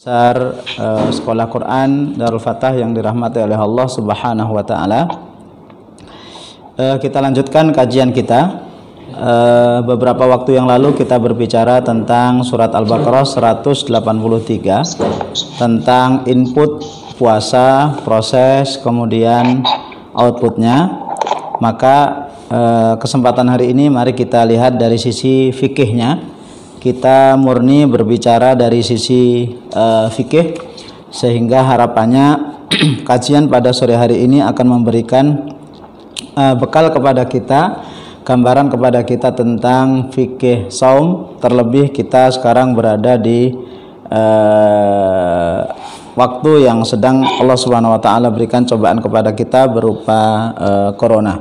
Besar Sekolah Quran Darul Fatah yang dirahmati oleh Allah Subhanahu wa taala. Kita lanjutkan kajian kita. Beberapa waktu yang lalu kita berbicara tentang surat Al-Baqarah 183 tentang input puasa, proses, kemudian outputnya. Maka kesempatan hari ini mari kita lihat dari sisi fikihnya. Kita murni berbicara dari sisi fikih, sehingga harapannya kajian pada sore hari ini akan memberikan bekal kepada kita, gambaran kepada kita tentang fikih saum. Terlebih kita sekarang berada di waktu yang sedang Allah Subhanahu wa taala berikan cobaan kepada kita berupa corona.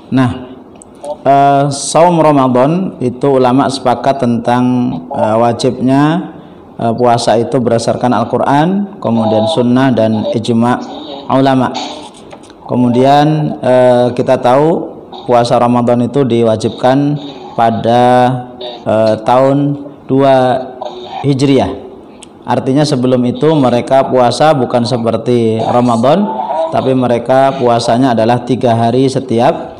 Nah, saum Ramadan itu ulama sepakat tentang wajibnya puasa itu berdasarkan Al-Quran, kemudian sunnah dan ijma' ulama. Kemudian kita tahu puasa Ramadan itu diwajibkan pada tahun 2 Hijriah. Artinya sebelum itu mereka puasa bukan seperti Ramadan, tapi mereka puasanya adalah 3 hari setiap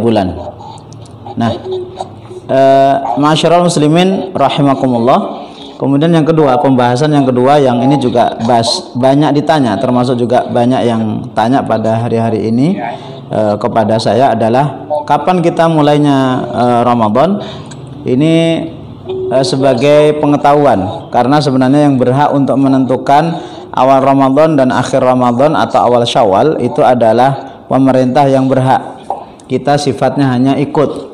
bulan. Nah, ma'asyiral muslimin rahimakumullah. Kemudian yang kedua, pembahasan yang kedua yang ini juga banyak ditanya, termasuk juga banyak yang tanya pada hari-hari ini kepada saya adalah kapan kita mulainya Ramadan. Ini sebagai pengetahuan, karena sebenarnya yang berhak untuk menentukan awal Ramadan dan akhir Ramadan atau awal Syawal itu adalah pemerintah yang berhak. Kita sifatnya hanya ikut,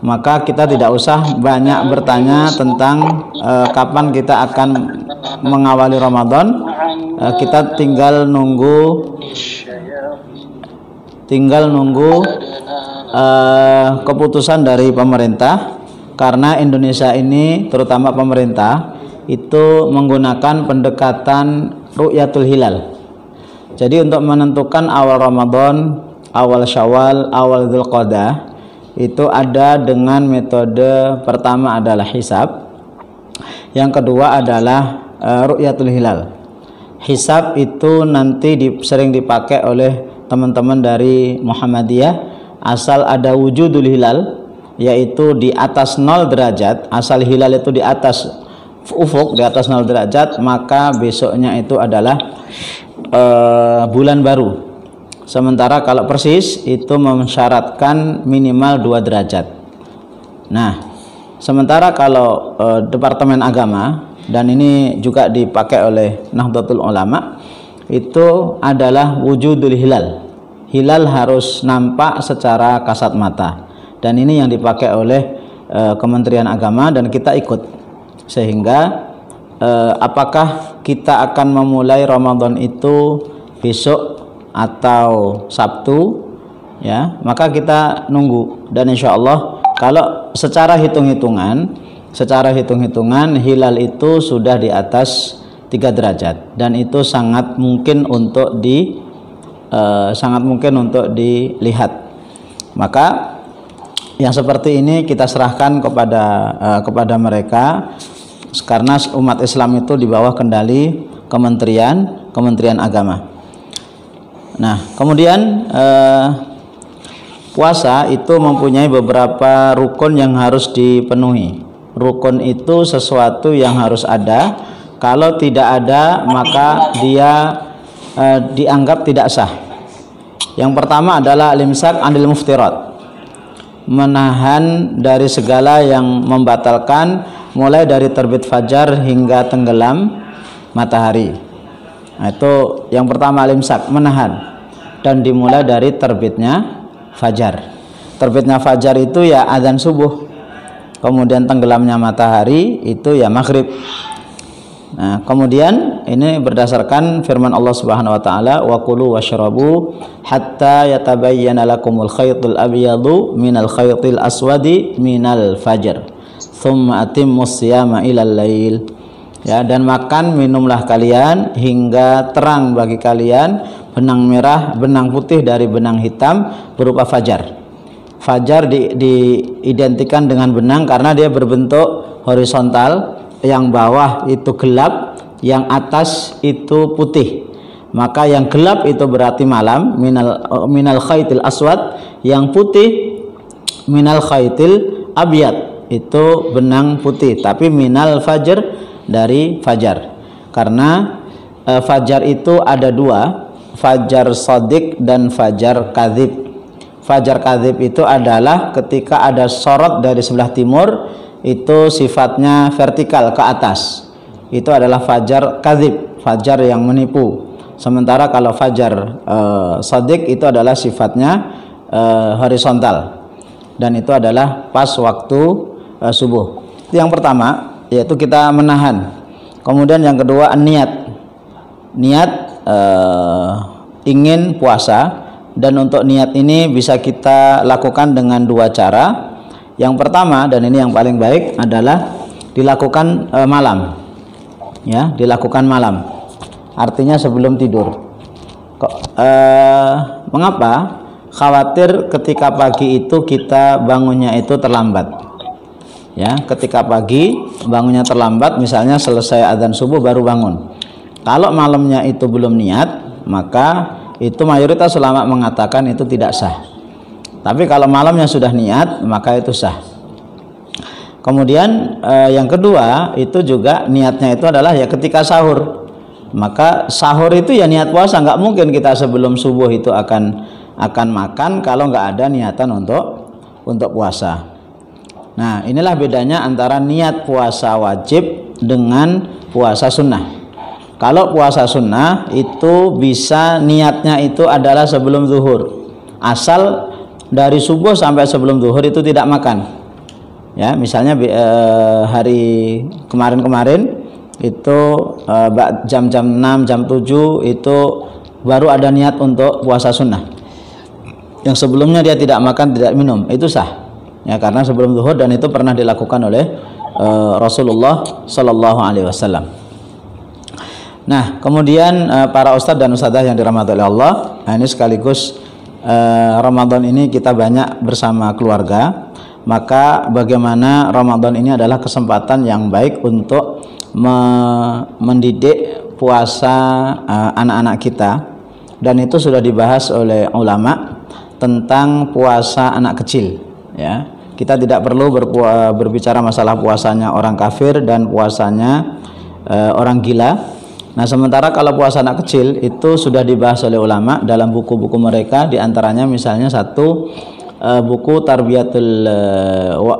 maka kita tidak usah banyak bertanya tentang kapan kita akan mengawali Ramadan. Kita tinggal nunggu keputusan dari pemerintah, karena Indonesia ini terutama pemerintah itu menggunakan pendekatan ru'yatul hilal. Jadi untuk menentukan awal Ramadan, awal Syawal, awal Dzulqa'dah itu ada dengan metode pertama adalah hisab, yang kedua adalah ru'yatul hilal. Hisab itu nanti sering dipakai oleh teman-teman dari Muhammadiyah asal ada wujudul hilal, yaitu di atas 0 derajat, asal hilal itu di atas ufuk, di atas 0 derajat, maka besoknya itu adalah bulan baru. Sementara kalau persis itu mensyaratkan minimal 2 derajat. Nah, sementara kalau Departemen Agama, dan ini juga dipakai oleh Nahdlatul Ulama, itu adalah wujudul hilal. Hilal harus nampak secara kasat mata. Dan ini yang dipakai oleh Kementerian Agama dan kita ikut. Sehingga apakah kita akan memulai Ramadan itu besok atau Sabtu, ya, maka kita nunggu. Dan insya Allah kalau secara hitung-hitungan hilal itu sudah di atas 3 derajat, dan itu sangat mungkin untuk dilihat. Maka yang seperti ini kita serahkan kepada mereka, karena umat Islam itu di bawah kendali Kementerian Agama. Nah, kemudian puasa itu mempunyai beberapa rukun yang harus dipenuhi. Rukun itu sesuatu yang harus ada. Kalau tidak ada, maka dia dianggap tidak sah. Yang pertama adalah al-imsak 'anil muftirat, menahan dari segala yang membatalkan, mulai dari terbit fajar hingga tenggelam matahari. Nah, itu yang pertama, al-imsak, menahan, dan dimulai dari terbitnya fajar. Terbitnya fajar itu ya azan subuh, kemudian tenggelamnya matahari itu ya maghrib. Nah, kemudian ini berdasarkan firman Allah Subhanahu wa taala, wa kulu washrabu hatta yatabayyana lakumul khaytul abyadu minal khaytil aswadi minal fajr thumma atimmus siyama ilal lail. Ya, dan makan minumlah kalian hingga terang bagi kalian benang merah, benang putih dari benang hitam berupa fajar. Fajar diidentikan dengan benang karena dia berbentuk horizontal, yang bawah itu gelap, yang atas itu putih. Maka yang gelap itu berarti malam, minal khaitil aswad, yang putih minal khaitil abyad, itu benang putih, tapi minal fajr, dari fajar. Karena fajar itu ada dua, fajar shadiq dan fajar kadzib. Fajar kadzib itu adalah ketika ada sorot dari sebelah timur, itu sifatnya vertikal ke atas, itu adalah fajar kadzib, fajar yang menipu. Sementara kalau fajar shadiq itu adalah sifatnya horizontal, dan itu adalah pas waktu subuh. Itu yang pertama, yaitu kita menahan. Kemudian yang kedua, niat ingin puasa, dan untuk niat ini bisa kita lakukan dengan dua cara. Yang pertama, dan ini yang paling baik, adalah dilakukan malam, ya, dilakukan malam, artinya sebelum tidur. Mengapa? Khawatir ketika pagi itu kita bangunnya itu terlambat, ya, ketika pagi bangunnya terlambat, misalnya selesai adzan subuh baru bangun. Kalau malamnya itu belum niat, maka itu mayoritas ulama mengatakan itu tidak sah. Tapi kalau malamnya sudah niat, maka itu sah. Kemudian yang kedua, itu juga niatnya itu adalah ya ketika sahur. Maka sahur itu ya niat puasa, nggak mungkin kita sebelum subuh itu akan makan kalau nggak ada niatan untuk puasa. Nah, inilah bedanya antara niat puasa wajib dengan puasa sunnah. Kalau puasa sunnah itu bisa niatnya itu adalah sebelum zuhur, asal dari subuh sampai sebelum zuhur itu tidak makan. Ya, misalnya hari kemarin itu jam-jam 6, jam 7 itu baru ada niat untuk puasa sunnah. Yang sebelumnya dia tidak makan, tidak minum, itu sah. Ya, karena sebelum zuhur, dan itu pernah dilakukan oleh Rasulullah Sallallahu Alaihi Wasallam. Nah, kemudian para ustadz dan ustadzah yang dirahmati oleh Allah, nah ini sekaligus Ramadan ini kita banyak bersama keluarga. Maka bagaimana Ramadan ini adalah kesempatan yang baik untuk mendidik puasa anak-anak kita, dan itu sudah dibahas oleh ulama tentang puasa anak kecil, ya. Kita tidak perlu berbicara masalah puasanya orang kafir dan puasanya orang gila. Nah, sementara kalau puasa anak kecil itu sudah dibahas oleh ulama dalam buku-buku mereka, diantaranya misalnya satu buku Tarbiyatul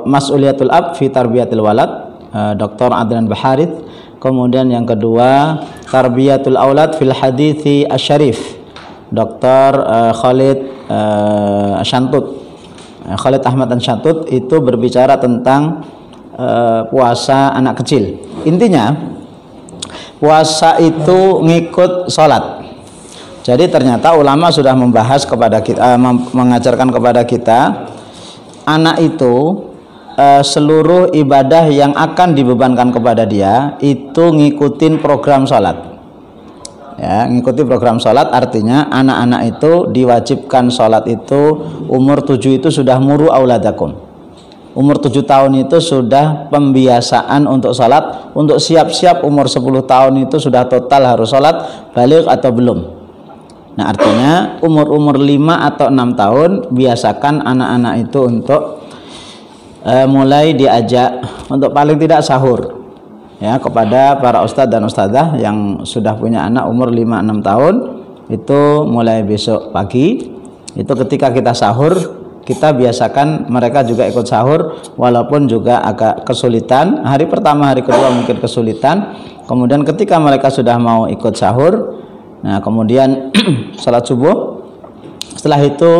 Mas'uliyatul Ab fi Tarbiyatil Walad, Dr. Adnan Baharith. Kemudian yang kedua Tarbiyatul Aulad fil Hadithi Asy-Syarif, Dr. Khalid Ahmad Syantut, itu berbicara tentang puasa anak kecil. Intinya puasa itu ngikut sholat. Jadi ternyata ulama sudah membahas kepada kita, mengajarkan kepada kita, anak itu seluruh ibadah yang akan dibebankan kepada dia itu ngikutin program sholat. Ya, ngikuti program sholat artinya anak-anak itu diwajibkan sholat itu umur 7 itu sudah muru auladakum. Umur 7 tahun itu sudah pembiasaan untuk sholat. Untuk siap-siap umur 10 tahun itu sudah total harus sholat, baligh atau belum. Nah, artinya umur-umur 5 atau 6 tahun biasakan anak-anak itu untuk mulai diajak untuk paling tidak sahur, ya, kepada para ustadz dan ustadzah yang sudah punya anak umur 5-6 tahun. Itu mulai besok pagi itu ketika kita sahur, kita biasakan mereka juga ikut sahur, walaupun juga agak kesulitan hari pertama, hari kedua mungkin kesulitan. Kemudian ketika mereka sudah mau ikut sahur, nah kemudian salat subuh, setelah itu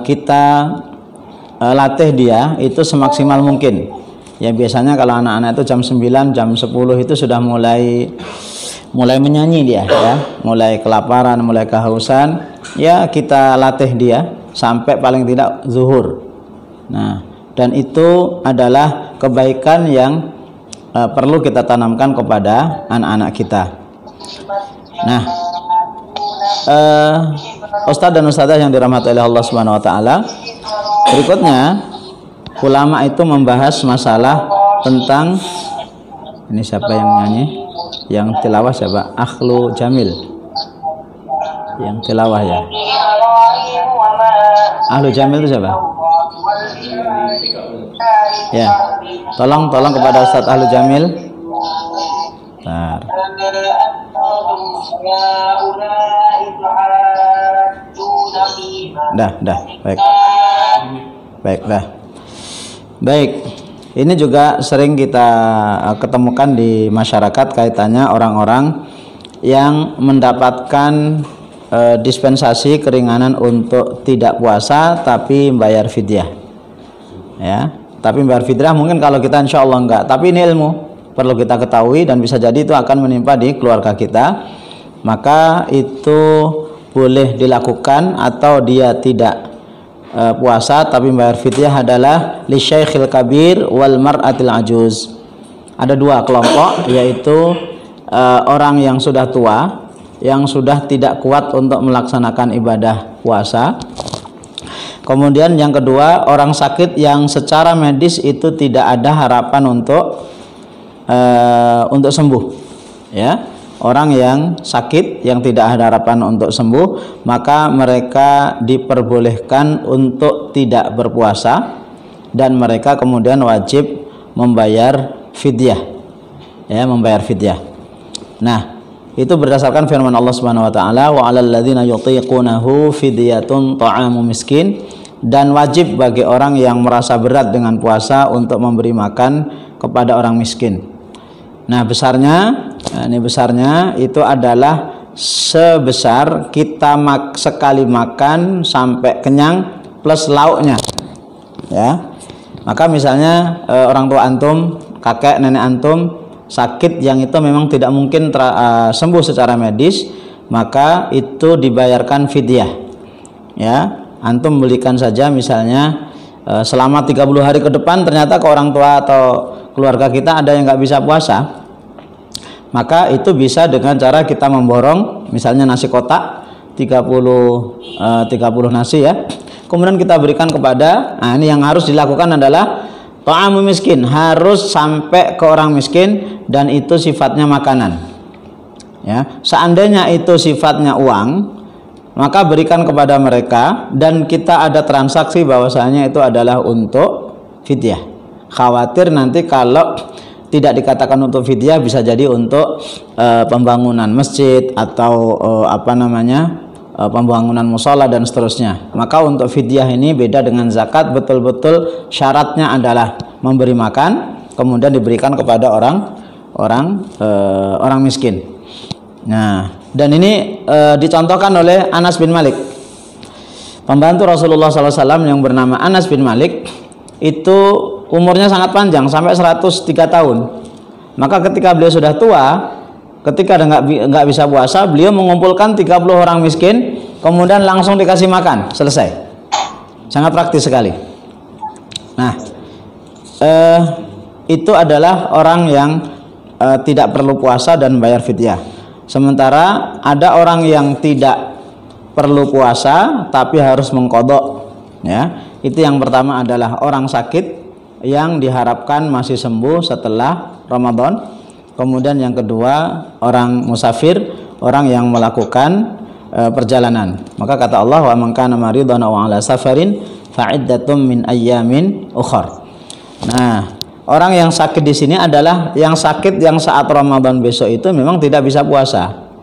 kita latih dia itu semaksimal mungkin. Ya, biasanya kalau anak-anak itu jam 9, jam 10 itu sudah mulai menyanyi dia, ya, mulai kelaparan, mulai kehausan. Ya, kita latih dia sampai paling tidak zuhur. Nah, dan itu adalah kebaikan yang perlu kita tanamkan kepada anak-anak kita. Nah, ustadz dan ustadzah yang dirahmati oleh Allah Subhanahu wa taala, berikutnya ulama itu membahas masalah tentang, ini siapa yang nyanyi? Yang tilawah siapa? Akhlu Jamil. Yang tilawah ya. Ahlu Jamil itu siapa? Ya. Tolong kepada Ustadz Ahlu Jamil. Bentar. Dah. Baik, dah. Baik. Ini juga sering kita ketemukan di masyarakat kaitannya orang-orang yang mendapatkan dispensasi keringanan untuk tidak puasa tapi bayar fidyah. Ya, tapi bayar fidyah mungkin kalau kita insya Allah enggak. Tapi ini ilmu perlu kita ketahui dan bisa jadi itu akan menimpa di keluarga kita. Maka itu boleh dilakukan atau dia tidak puasa tapi bayar fidyah adalah li syaikhil kabir wal mar'atil ajuz. Ada dua kelompok, yaitu orang yang sudah tua, yang sudah tidak kuat untuk melaksanakan ibadah puasa. Kemudian yang kedua, orang sakit yang secara medis itu tidak ada harapan untuk sembuh. Ya. Orang yang sakit yang tidak ada harapan untuk sembuh, maka mereka diperbolehkan untuk tidak berpuasa dan mereka kemudian wajib membayar fidyah. Ya, membayar fidyah. Nah, itu berdasarkan firman Allah Subhanahu wa taala, wa 'alal ladzina yutiqunahu fidyatun ta'amu miskin, dan wajib bagi orang yang merasa berat dengan puasa untuk memberi makan kepada orang miskin. Nah, besarnya itu adalah sebesar kita sekali makan sampai kenyang plus lauknya. Ya. Maka misalnya orang tua antum, kakek nenek antum sakit yang itu memang tidak mungkin sembuh secara medis, maka itu dibayarkan fidyah. Ya, antum belikan saja misalnya selama 30 hari ke depan ternyata ke orang tua atau keluarga kita ada yang nggak bisa puasa, maka itu bisa dengan cara kita memborong misalnya nasi kotak 30 nasi ya, kemudian kita berikan kepada, nah ini yang harus dilakukan adalah ta'amu miskin, harus sampai ke orang miskin dan itu sifatnya makanan. Ya, seandainya itu sifatnya uang, maka berikan kepada mereka dan kita ada transaksi bahwasanya itu adalah untuk fidyah. Khawatir nanti kalau tidak dikatakan untuk fidyah bisa jadi untuk pembangunan masjid atau pembangunan musola dan seterusnya. Maka untuk fidyah ini beda dengan zakat, betul-betul syaratnya adalah memberi makan kemudian diberikan kepada orang miskin. Nah, dan ini dicontohkan oleh Anas bin Malik, pembantu Rasulullah SAW yang bernama Anas bin Malik. Itu umurnya sangat panjang sampai 103 tahun. Maka ketika beliau sudah tua, ketika nggak bisa puasa, beliau mengumpulkan 30 orang miskin, kemudian langsung dikasih makan, selesai. Sangat praktis sekali. Nah, itu adalah orang yang tidak perlu puasa dan bayar fidyah. Sementara ada orang yang tidak perlu puasa tapi harus mengqadha. Ya, itu yang pertama adalah orang sakit yang diharapkan masih sembuh setelah Ramadan. Kemudian yang kedua orang musafir, orang yang melakukan perjalanan. Maka kata Allah, wa man kana maridan aw ala safarin fa'iddatum min ayyamin ukhar. Nah, orang yang sakit di sini adalah yang sakit yang saat Ramadan besok itu memang tidak bisa puasa.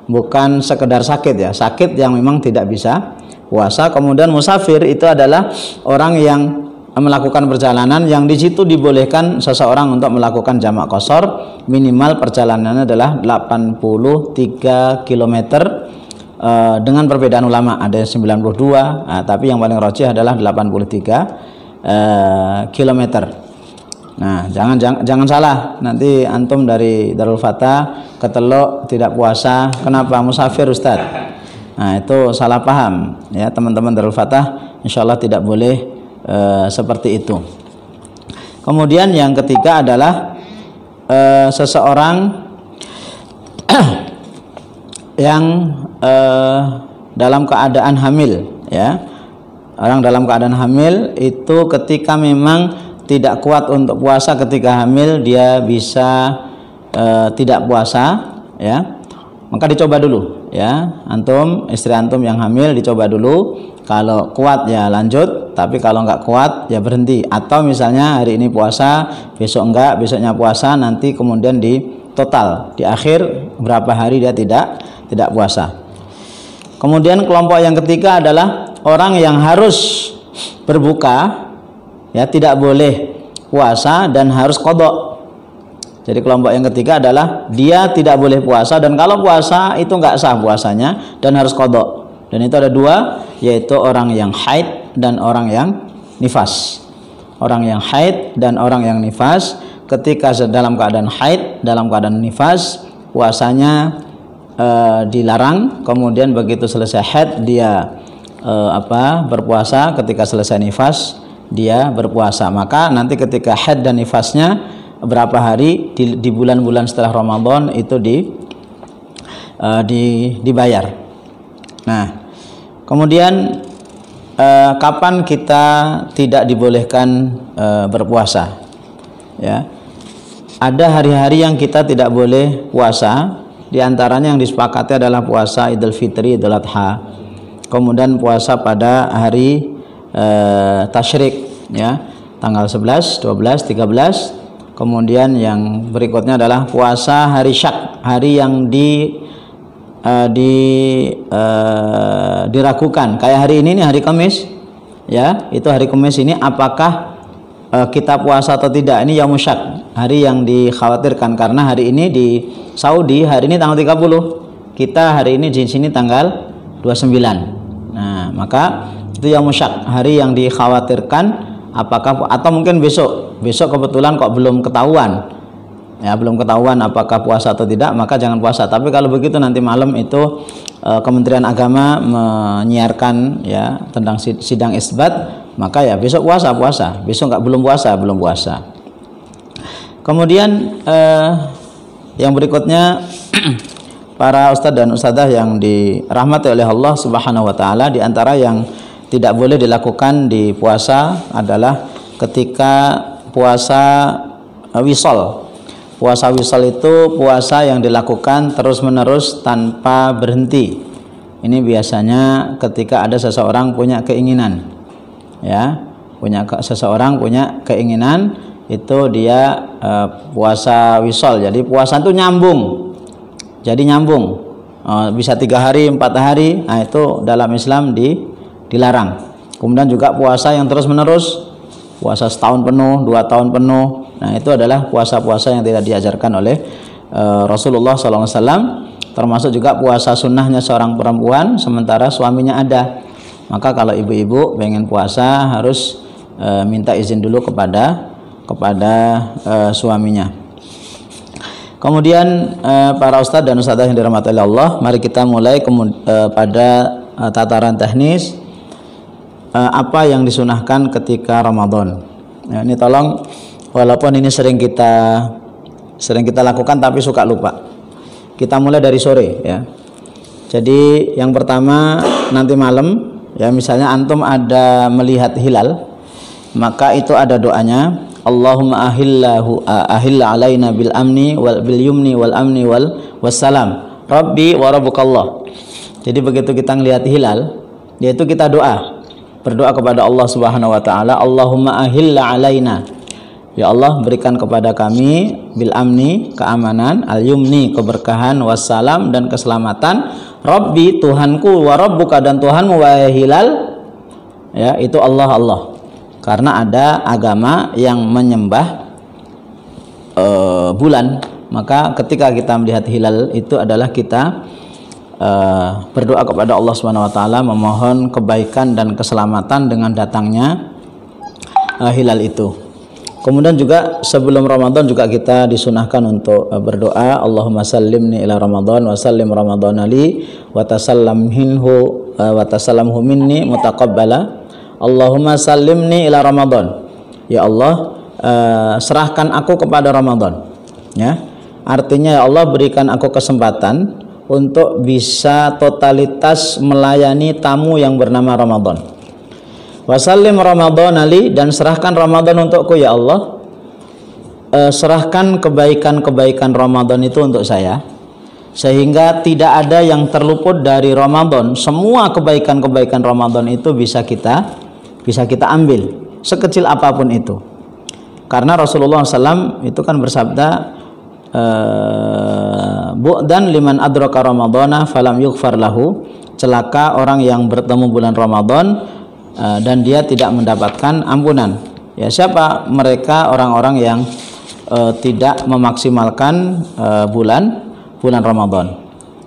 Bukan sekedar sakit ya, sakit yang memang tidak bisa puasa. Kemudian musafir itu adalah orang yang melakukan perjalanan yang di situ dibolehkan seseorang untuk melakukan jamak qashar, minimal perjalanannya adalah 83 km dengan perbedaan ulama, ada yang 92, tapi yang paling rajih adalah 83 km. Nah, jangan salah, nanti antum dari Darul Fatah ke Teluk tidak puasa, kenapa musafir Ustaz? Nah, itu salah paham ya teman-teman Darul Fatah, insyaallah tidak boleh seperti itu. Kemudian yang ketiga adalah seseorang yang dalam keadaan hamil ya. Orang dalam keadaan hamil itu ketika memang tidak kuat untuk puasa ketika hamil, dia bisa tidak puasa, ya, maka dicoba dulu, ya, antum, istri antum yang hamil dicoba dulu. Kalau kuat ya lanjut, tapi kalau nggak kuat ya berhenti. Atau misalnya hari ini puasa, besok enggak, besoknya puasa, nanti kemudian di total di akhir berapa hari dia tidak puasa. Kemudian kelompok yang ketiga adalah orang yang harus berbuka, ya, tidak boleh puasa dan harus qadha. Jadi kelompok yang ketiga adalah dia tidak boleh puasa, dan kalau puasa itu nggak sah puasanya dan harus qadha. Dan itu ada dua, yaitu orang yang haid dan orang yang nifas. Orang yang haid dan orang yang nifas, ketika dalam keadaan haid, dalam keadaan nifas, puasanya dilarang. Kemudian begitu selesai haid dia berpuasa, ketika selesai nifas dia berpuasa. Maka nanti ketika haid dan nifasnya berapa hari di bulan-bulan setelah Ramadan itu dibayar. Nah, kemudian kapan kita tidak dibolehkan berpuasa? Ya, ada hari-hari yang kita tidak boleh puasa. Di antaranya yang disepakati adalah puasa Idul Fitri, Idul Adha. Kemudian puasa pada hari tasyrik, ya, tanggal 11, 12, 13. Kemudian yang berikutnya adalah puasa hari syak, hari yang diragukan. Kayak hari ini nih, hari Kamis, ya, itu hari Kamis ini apakah kita puasa atau tidak? Ini yaumul syak, hari yang dikhawatirkan, karena hari ini di Saudi hari ini tanggal 30, kita hari ini di sini tanggal 29. Nah, maka itu yaumul syak, hari yang dikhawatirkan apakah, atau mungkin besok kebetulan kok belum ketahuan, ya, belum ketahuan apakah puasa atau tidak, maka jangan puasa. Tapi kalau begitu nanti malam itu Kementerian Agama menyiarkan, ya, tentang sidang isbat, maka ya besok puasa, besok belum puasa. Kemudian yang berikutnya para ustadz dan ustadzah yang dirahmati oleh Allah Subhanahu wa taala, di antara yang tidak boleh dilakukan di puasa adalah ketika puasa wisol. Puasa wisol itu puasa yang dilakukan terus-menerus tanpa berhenti. Ini biasanya ketika ada seseorang punya keinginan, ya, seseorang punya keinginan, itu dia puasa wisol. Jadi puasa itu nyambung. Bisa 3 hari, 4 hari. Nah, itu dalam Islam dilarang. Kemudian juga puasa yang terus-menerus, puasa setahun penuh, 2 tahun penuh. Nah, itu adalah puasa-puasa yang tidak diajarkan oleh Rasulullah SAW. Termasuk juga puasa sunnahnya seorang perempuan sementara suaminya ada. Maka kalau ibu-ibu pengen puasa harus minta izin dulu kepada suaminya. Kemudian para ustadz dan ustadzah yang dirahmati Allah, mari kita mulai pada tataran teknis. Apa yang disunahkan ketika Ramadan. Ya, ini tolong, walaupun ini sering kita lakukan tapi suka lupa. Kita mulai dari sore, ya. Jadi yang pertama nanti malam, ya, misalnya antum ada melihat hilal, maka itu ada doanya, Allahumma ahilla alaina bil amni wal bil yumni wal amni wassalam Rabbi wa rabbukallah. Jadi begitu kita ngelihat hilal, yaitu kita berdoa kepada Allah Subhanahu wa taala, Allahumma ahilla alaina, ya Allah berikan kepada kami bil amni, keamanan, al yumni, keberkahan, wassalam, dan keselamatan, Rabbi, Tuhanku, wa rabbuka, dan Tuhanmu, wahai hilal, ya, itu Allah. Karena ada agama yang menyembah bulan, maka ketika kita melihat hilal itu adalah kita berdoa kepada Allah Subhanahu wa taala, memohon kebaikan dan keselamatan dengan datangnya hilal itu. Kemudian juga sebelum Ramadan juga kita disunahkan untuk berdoa, Allahumma sallimni ila Ramadan wa sallim Ramadan li wa tasallamhu minni mutaqabbala. Allahumma sallimni ila Ramadan. Ya Allah, serahkan aku kepada Ramadan. Ya. Artinya ya Allah berikan aku kesempatan untuk bisa totalitas melayani tamu yang bernama Ramadan. Wasallim Ramadan ali, dan serahkan Ramadan untukku ya Allah. serahkan kebaikan-kebaikan Ramadan itu untuk saya, sehingga tidak ada yang terluput dari Ramadan. Semua kebaikan-kebaikan Ramadan itu bisa kita ambil, sekecil apapun itu. Karena Rasulullah SAW itu kan bersabda, bu'dan liman adraka ramadhana falam yughfar lahu, celaka orang yang bertemu bulan Ramadan dan dia tidak mendapatkan ampunan. Ya, siapa mereka? Orang-orang yang tidak memaksimalkan bulan Ramadan.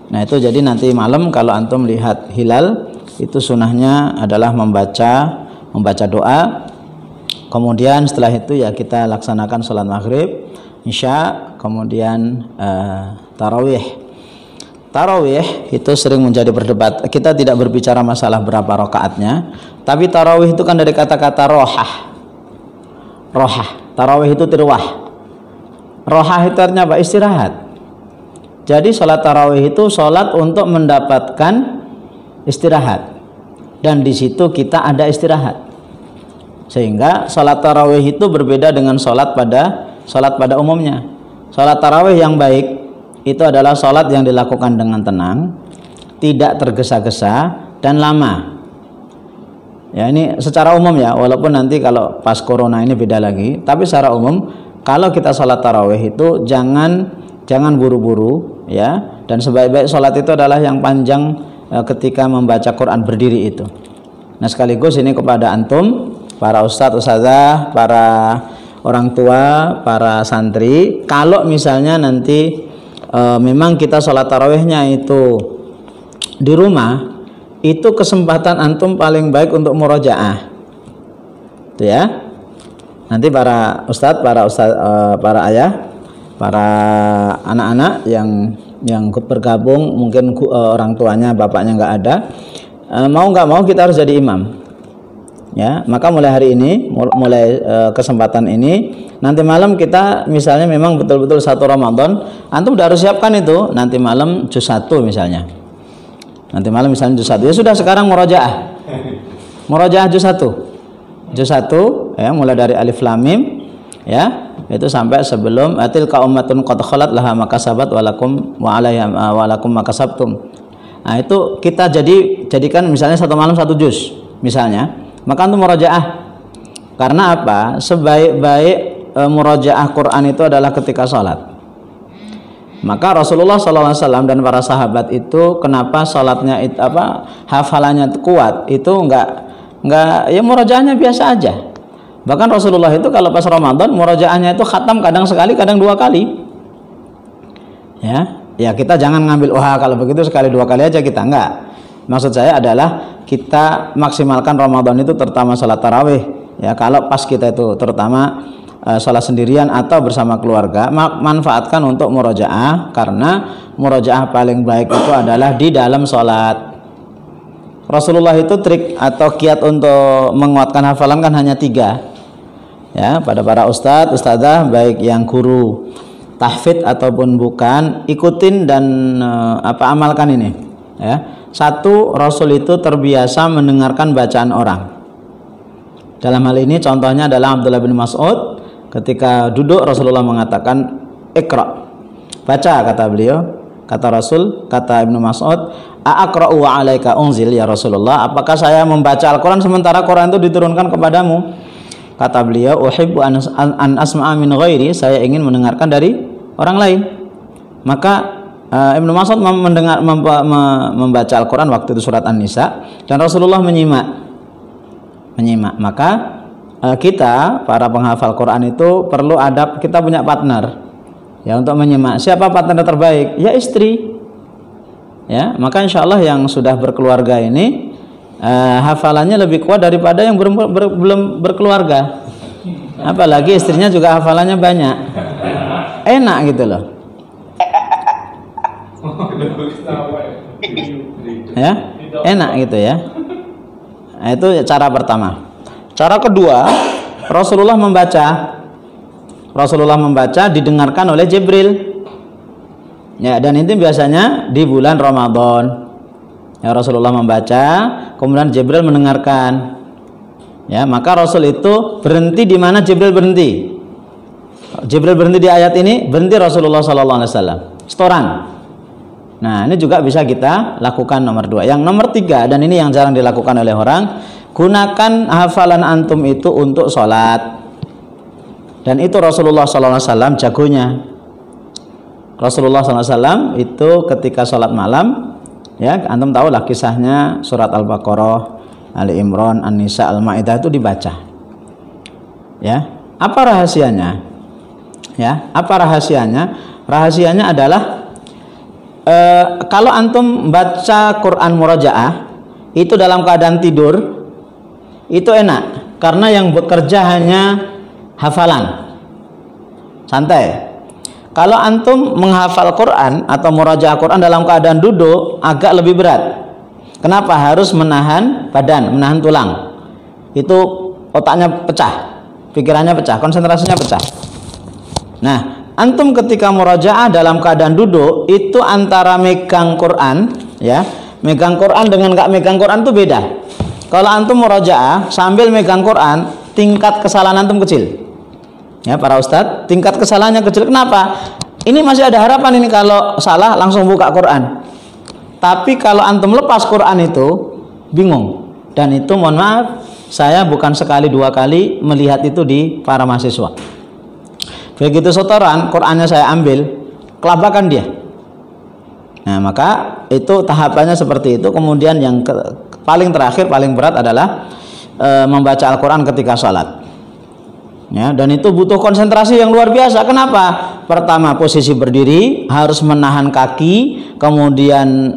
Nah, itu jadi nanti malam kalau antum lihat hilal, itu sunahnya adalah membaca doa. Kemudian setelah itu ya kita laksanakan sholat maghrib, isya, kemudian tarawih. Tarawih itu sering menjadi berdebat. Kita tidak berbicara masalah berapa rakaatnya, tapi tarawih itu kan dari kata-kata rohah. Tarawih itu tirwah. Rohah itu artinya apa? Istirahat. Jadi sholat tarawih itu sholat untuk mendapatkan istirahat, dan di situ kita ada istirahat. Sehingga sholat tarawih itu berbeda dengan sholat pada umumnya. Sholat tarawih yang baik itu adalah sholat yang dilakukan dengan tenang, tidak tergesa-gesa dan lama. Ya, ini secara umum ya, walaupun nanti kalau pas corona ini beda lagi. Tapi secara umum, kalau kita sholat tarawih itu jangan buru-buru ya, dan sebaik-baik sholat itu adalah yang panjang ketika membaca Quran berdiri itu. Nah, sekaligus ini kepada antum, para ustadz, ustadzah, para orang tua, para santri, kalau misalnya nanti memang kita sholat tarawihnya itu di rumah, itu kesempatan antum paling baik untuk murojaah, itu ya. Nanti para ustadz, para ayah, para anak-anak yang bergabung, mungkin orang tuanya, bapaknya nggak ada, mau nggak mau kita harus jadi imam. Ya, maka mulai hari ini, kesempatan ini, nanti malam kita misalnya memang betul-betul 1 Ramadan, antum udah harus siapkan itu. Nanti malam juz 1 misalnya. Nanti malam misalnya juz 1. Ya sudah, sekarang murojaah. Murojaah juz 1. Juz 1 ya, mulai dari alif lam mim ya, itu sampai sebelum tilka ummatun qad khalat laha makasabat walakum wa alaiha walakum makasabtum. Nah, itu kita jadikan misalnya 1 malam 1 juz misalnya. Maka untuk murojaah, karena apa? Sebaik-baik murojaah Quran itu adalah ketika sholat. Maka Rasulullah SAW dan para sahabat itu kenapa sholatnya itu hafalannya kuat? Itu enggak ya, murojaahnya biasa aja. Bahkan Rasulullah itu kalau pas Ramadan murojaahnya itu khatam kadang sekali, kadang 2 kali. Ya kita jangan ngambil kalau begitu sekali 2 kali aja, kita enggak. Maksud saya adalah kita maksimalkan Ramadan itu terutama sholat tarawih ya. Kalau pas kita itu terutama sholat sendirian atau bersama keluarga, manfaatkan untuk murojaah, karena murojaah paling baik itu adalah di dalam sholat. Rasulullah itu trik atau kiat untuk menguatkan hafalan kan hanya 3 ya, pada para ustadz, ustadzah, baik yang guru tahfidz ataupun bukan, ikutin dan amalkan ini ya. 1, Rasul itu terbiasa mendengarkan bacaan orang. Dalam hal ini contohnya adalah Abdullah bin Mas'ud, ketika duduk Rasulullah mengatakan Iqra, baca, kata beliau, kata Rasul, kata Ibnu Mas'ud, a'aqra'u wa 'alaika unzil ya Rasulullah, apakah saya membaca Al-Quran sementara Quran itu diturunkan kepadamu? Kata beliau, uhibbu an asma'a min ghairi, saya ingin mendengarkan dari orang lain. Maka Ibnu Mas'ud membaca Al-Quran waktu itu surat An-Nisa, dan Rasulullah menyimak. Maka kita para penghafal Quran itu perlu adab, kita punya partner ya untuk menyimak. Siapa partner terbaik? Ya istri ya. Maka insya Allah yang sudah berkeluarga ini hafalannya lebih kuat daripada yang belum berkeluarga, apalagi istrinya juga hafalannya banyak, enak gitu loh ya, enak gitu ya. Nah, itu cara pertama. Cara kedua, Rasulullah membaca didengarkan oleh Jibril ya, dan itu biasanya di bulan Ramadan ya, Rasulullah membaca, kemudian Jibril mendengarkan ya. Maka Rasul itu berhenti di mana Jibril berhenti. Jibril berhenti di ayat ini, berhenti Rasulullah SAW. Setoran. Nah, ini juga bisa kita lakukan nomor 2. Yang nomor 3, dan ini yang jarang dilakukan oleh orang, gunakan hafalan antum itu untuk sholat. Dan itu Rasulullah SAW jagonya. Rasulullah SAW itu ketika sholat malam, ya antum tahu lah kisahnya, surat Al-Baqarah, Ali Imran, An-Nisa, Al-Maidah itu dibaca. Ya, apa rahasianya? Ya, apa rahasianya? Rahasianya adalah kalau antum baca Quran murajaah itu dalam keadaan tidur itu enak, karena yang bekerja hanya hafalan, santai. Kalau antum menghafal Quran atau murajaah Quran dalam keadaan duduk agak lebih berat. Kenapa? Harus menahan badan, menahan tulang. Itu otaknya pecah, pikirannya pecah, konsentrasinya pecah. Nah, antum ketika murajaah dalam keadaan duduk itu antara megang Quran, ya, megang Quran dengan gak megang Quran itu beda. Kalau antum murajaah sambil megang Quran, tingkat kesalahan antum kecil. Ya, para ustadz, tingkat kesalahannya kecil. Kenapa? Ini masih ada harapan ini, kalau salah langsung buka Quran. Tapi kalau antum lepas Quran itu bingung. Dan itu mohon maaf, saya bukan sekali dua kali melihat itu di para mahasiswa. Begitu setoran, Qurannya saya ambil, kelabakan dia. Nah, maka itu tahapannya seperti itu. Kemudian yang paling terakhir, paling berat adalah membaca Al-Quran ketika sholat. Ya, dan itu butuh konsentrasi yang luar biasa. Kenapa? Pertama, posisi berdiri, harus menahan kaki, kemudian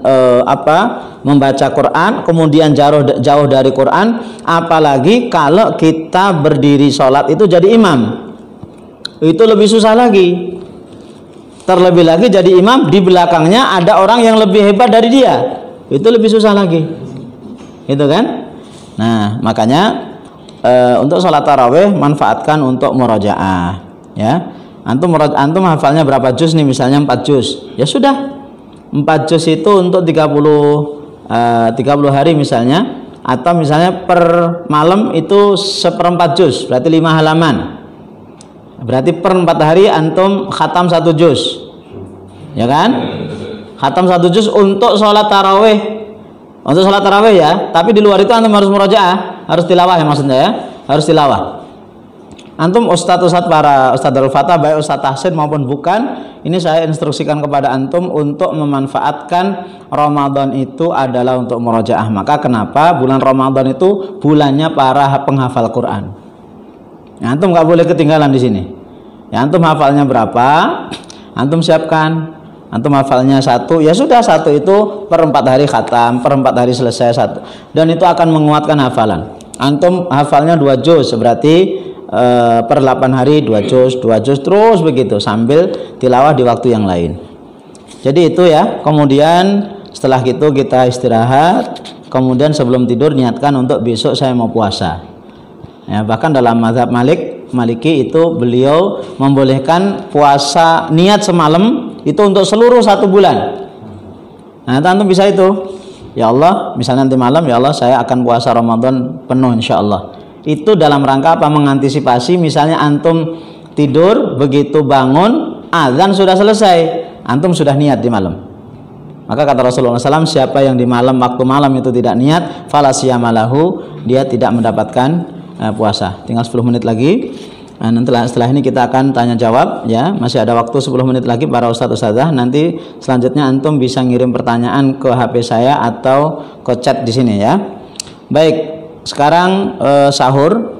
membaca Quran, kemudian jauh dari Quran. Apalagi kalau kita berdiri sholat itu jadi imam, itu lebih susah lagi. Terlebih lagi jadi imam, di belakangnya ada orang yang lebih hebat dari dia, itu lebih susah lagi, gitu kan? Nah, makanya untuk sholat tarawih manfaatkan untuk murajaah, ya. Antum hafalnya berapa juz nih, misalnya 4 juz, ya sudah 4 juz itu untuk 30 hari misalnya, atau misalnya per malam itu 1/4 juz, berarti 5 halaman, berarti per 4 hari antum khatam 1 juz, ya kan? Khatam 1 juz untuk sholat tarawih. Untuk sholat tarawih ya, tapi di luar itu antum harus murajaah, harus tilawah ya, maksudnya ya, harus tilawah. Antum ustadz para ustadz Darul Fatah, baik ustadz tahsin maupun bukan, ini saya instruksikan kepada antum untuk memanfaatkan Ramadan itu adalah untuk murajaah. Maka kenapa bulan Ramadan itu bulannya para penghafal Quran. Ya, antum nggak boleh ketinggalan di sini. Ya, antum hafalnya berapa, antum siapkan. Antum hafalnya 1, ya sudah 1 itu per 4 hari khatam, per 4 hari selesai 1, dan itu akan menguatkan hafalan. Antum hafalnya 2 juz, berarti per 8 hari 2 juz terus begitu sambil tilawah di waktu yang lain. Jadi itu ya. Kemudian setelah itu kita istirahat, kemudian sebelum tidur niatkan untuk besok saya mau puasa. Ya, bahkan dalam mazhab Maliki itu beliau membolehkan puasa niat semalam itu untuk seluruh 1 bulan. Nah, antum bisa itu. Ya Allah, misalnya nanti malam, ya Allah saya akan puasa Ramadan penuh insya Allah. Itu dalam rangka apa? Mengantisipasi misalnya antum tidur, begitu bangun azan sudah selesai, antum sudah niat di malam. Maka kata Rasulullah SAW, siapa yang di malam, waktu malam itu tidak niat, fala siyamalahu, dia tidak mendapatkan puasa. Tinggal 10 menit lagi. Nah, nanti setelah ini kita akan tanya jawab, ya. Masih ada waktu 10 menit lagi para ustadz-ustadzah. Nanti selanjutnya antum bisa ngirim pertanyaan ke HP saya atau ke chat di sini ya. Baik, sekarang sahur.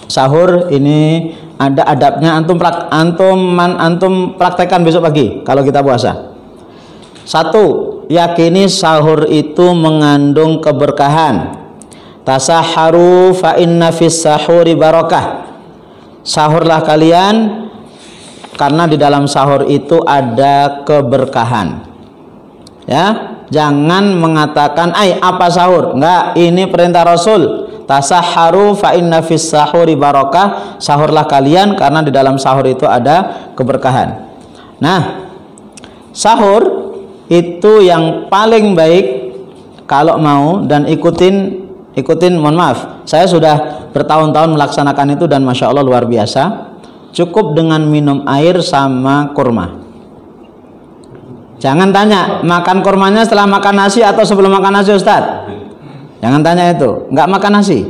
Sahur ini ada adabnya, antum praktekkan besok pagi kalau kita puasa. 1, yakini sahur itu mengandung keberkahan. Tasahharu fa inna fis sahuri barakah. Sahurlah kalian karena di dalam sahur itu ada keberkahan. Ya, jangan mengatakan apa sahur? Enggak, ini perintah Rasul. Tasahharu fa inna fis sahuri barakah. Sahurlah kalian karena di dalam sahur itu ada keberkahan. Nah, sahur itu yang paling baik kalau mau, dan ikutin, mohon maaf, saya sudah bertahun-tahun melaksanakan itu dan Masya Allah luar biasa. cukup dengan minum air sama kurma. Jangan tanya makan kurmanya setelah makan nasi atau sebelum makan nasi, Ustadz. Jangan tanya itu. Nggak makan nasi,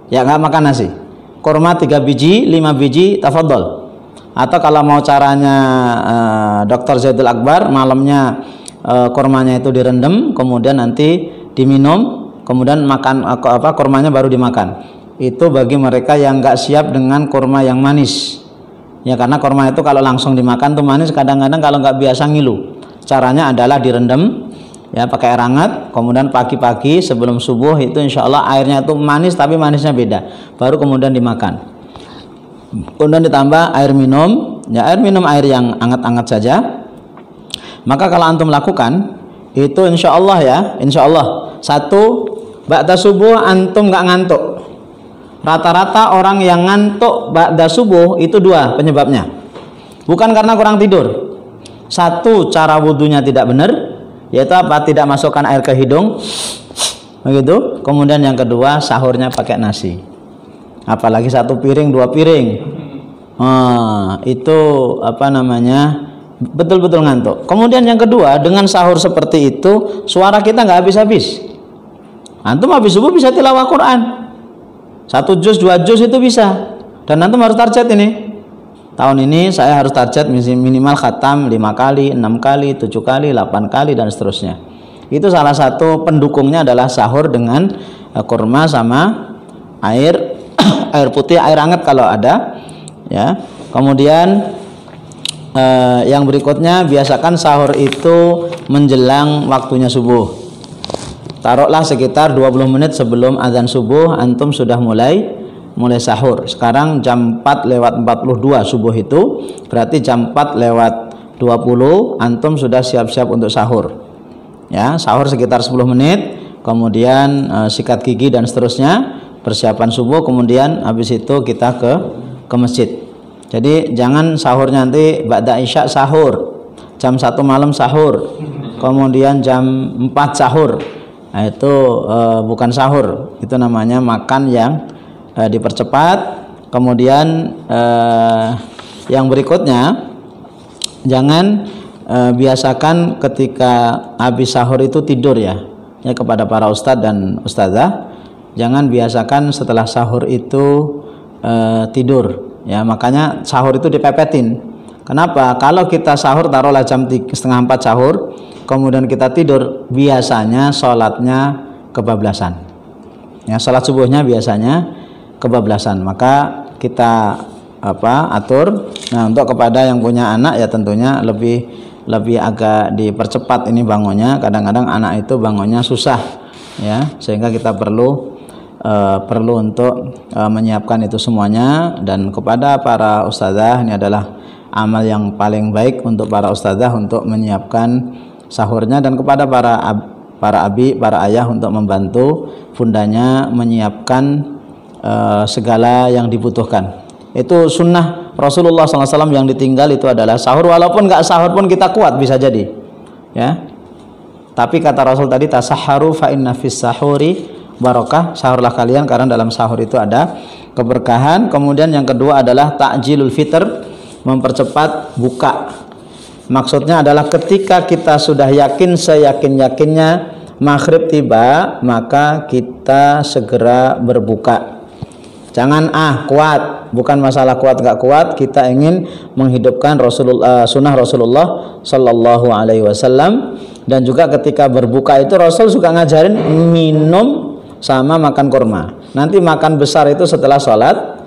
ya nggak makan nasi. Kurma 3 biji, 5 biji, tafadhol. Atau kalau mau caranya Dr. Zaidul Akbar, malamnya kurmanya itu direndam, kemudian nanti diminum, kemudian makan kurmanya baru dimakan. Itu bagi mereka yang nggak siap dengan kurma yang manis. Ya, karena kurma itu kalau langsung dimakan tuh manis, kadang-kadang kalau nggak biasa ngilu. Caranya adalah direndam, ya pakai air hangat, kemudian pagi-pagi sebelum subuh itu insya Allah airnya itu manis, tapi manisnya beda, baru kemudian dimakan. Kemudian ditambah air minum, ya air minum air yang hangat-hangat saja. Maka kalau antum lakukan itu insya Allah ya, insya Allah satu, ba'da subuh antum nggak ngantuk. Rata-rata orang yang ngantuk ba'da subuh itu 2 penyebabnya. Bukan karena kurang tidur. Satu, cara wudhunya tidak benar, yaitu apa? Tidak masukkan air ke hidung, begitu. Kemudian yang kedua, sahurnya pakai nasi. Apalagi 1 piring, 2 piring. Itu apa namanya? Betul-betul ngantuk. Kemudian yang kedua, dengan sahur seperti itu, suara kita nggak habis-habis. Antum habis subuh bisa tilawah Quran. 1 juz, 2 juz itu bisa. Dan antum harus target ini. Tahun ini saya harus target minimal khatam 5 kali, 6 kali, 7 kali, 8 kali dan seterusnya. Itu salah satu pendukungnya adalah sahur dengan kurma sama air air putih, air hangat kalau ada, ya. Kemudian yang berikutnya, biasakan sahur itu menjelang waktunya subuh. Taruhlah sekitar 20 menit sebelum azan subuh antum sudah mulai sahur. Sekarang jam 4:42 subuh itu, berarti jam 4:20 antum sudah siap-siap untuk sahur. Ya, sahur sekitar 10 menit, kemudian sikat gigi dan seterusnya, persiapan subuh, kemudian habis itu kita ke masjid. Jadi jangan sahur nanti ba'da isya sahur, jam 1 malam sahur, kemudian jam 4 sahur. Nah, itu bukan sahur, itu namanya makan yang dipercepat. Kemudian yang berikutnya, jangan biasakan ketika habis sahur itu tidur ya. Ya, kepada para ustadz dan ustadzah, jangan biasakan setelah sahur itu tidur ya. Makanya sahur itu dipepetin. Kenapa? Kalau kita sahur taruhlah jam 3:30 sahur, kemudian kita tidur, biasanya sholatnya kebablasan. Ya, sholat subuhnya biasanya kebablasan. Maka kita atur. Nah, untuk kepada yang punya anak ya tentunya lebih agak dipercepat ini bangunnya. Kadang-kadang anak itu bangunnya susah ya, sehingga kita perlu untuk menyiapkan itu semuanya. Dan kepada para ustadzah, ini adalah amal yang paling baik untuk para ustadzah untuk menyiapkan sahurnya, dan kepada para abi, para ayah untuk membantu bundanya menyiapkan segala yang dibutuhkan. Itu sunnah Rasulullah SAW yang ditinggal itu adalah sahur. Walaupun nggak sahur pun kita kuat bisa jadi ya. Tapi kata Rasul tadi, tasahharu fa inna fis sahuri barakah, sahurlah kalian karena dalam sahur itu ada keberkahan. Kemudian yang kedua adalah ta'jilul fitr, mempercepat buka. Maksudnya adalah ketika kita sudah yakin seyakin-yakinnya maghrib tiba, maka kita segera berbuka. Jangan kuat, bukan masalah kuat gak kuat, kita ingin menghidupkan sunnah Rasulullah Sallallahu Alaihi Wasallam. Dan juga ketika berbuka itu Rasul suka ngajarin minum sama makan kurma. Nanti makan besar itu setelah sholat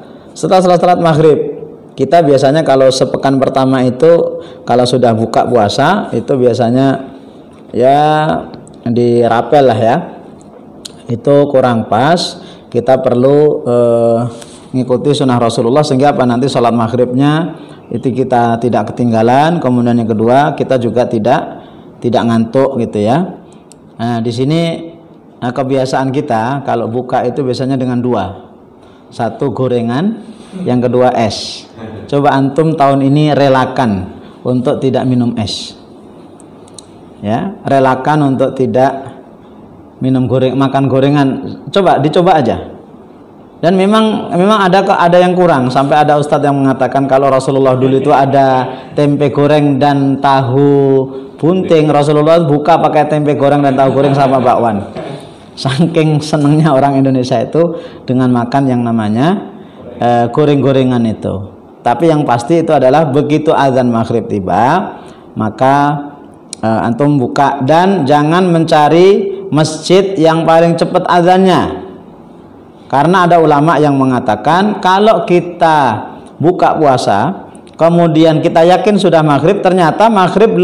maghrib. Kita biasanya kalau sepekan pertama itu, kalau sudah buka puasa itu biasanya ya dirapel lah ya, itu kurang pas. Kita perlu mengikuti sunnah Rasulullah sehingga nanti sholat maghribnya itu kita tidak ketinggalan. Kemudian yang kedua, kita juga tidak ngantuk gitu ya. Nah, di sini kebiasaan kita kalau buka itu biasanya dengan 2, satu gorengan, yang kedua es. Coba antum tahun ini relakan untuk tidak minum es ya, relakan untuk tidak minum makan gorengan. Dicoba aja Dan memang ada yang kurang, sampai ada ustadz yang mengatakan kalau Rasulullah dulu itu ada tempe goreng dan tahu bunting, Rasulullah buka pakai tempe goreng dan tahu goreng sama bakwan. Saking senangnya orang Indonesia itu dengan makan yang namanya goreng-gorengan itu. Tapi yang pasti itu adalah begitu azan maghrib tiba, maka antum buka, dan jangan mencari masjid yang paling cepat azannya. Karena ada ulama yang mengatakan kalau kita buka puasa, kemudian kita yakin sudah maghrib, ternyata maghrib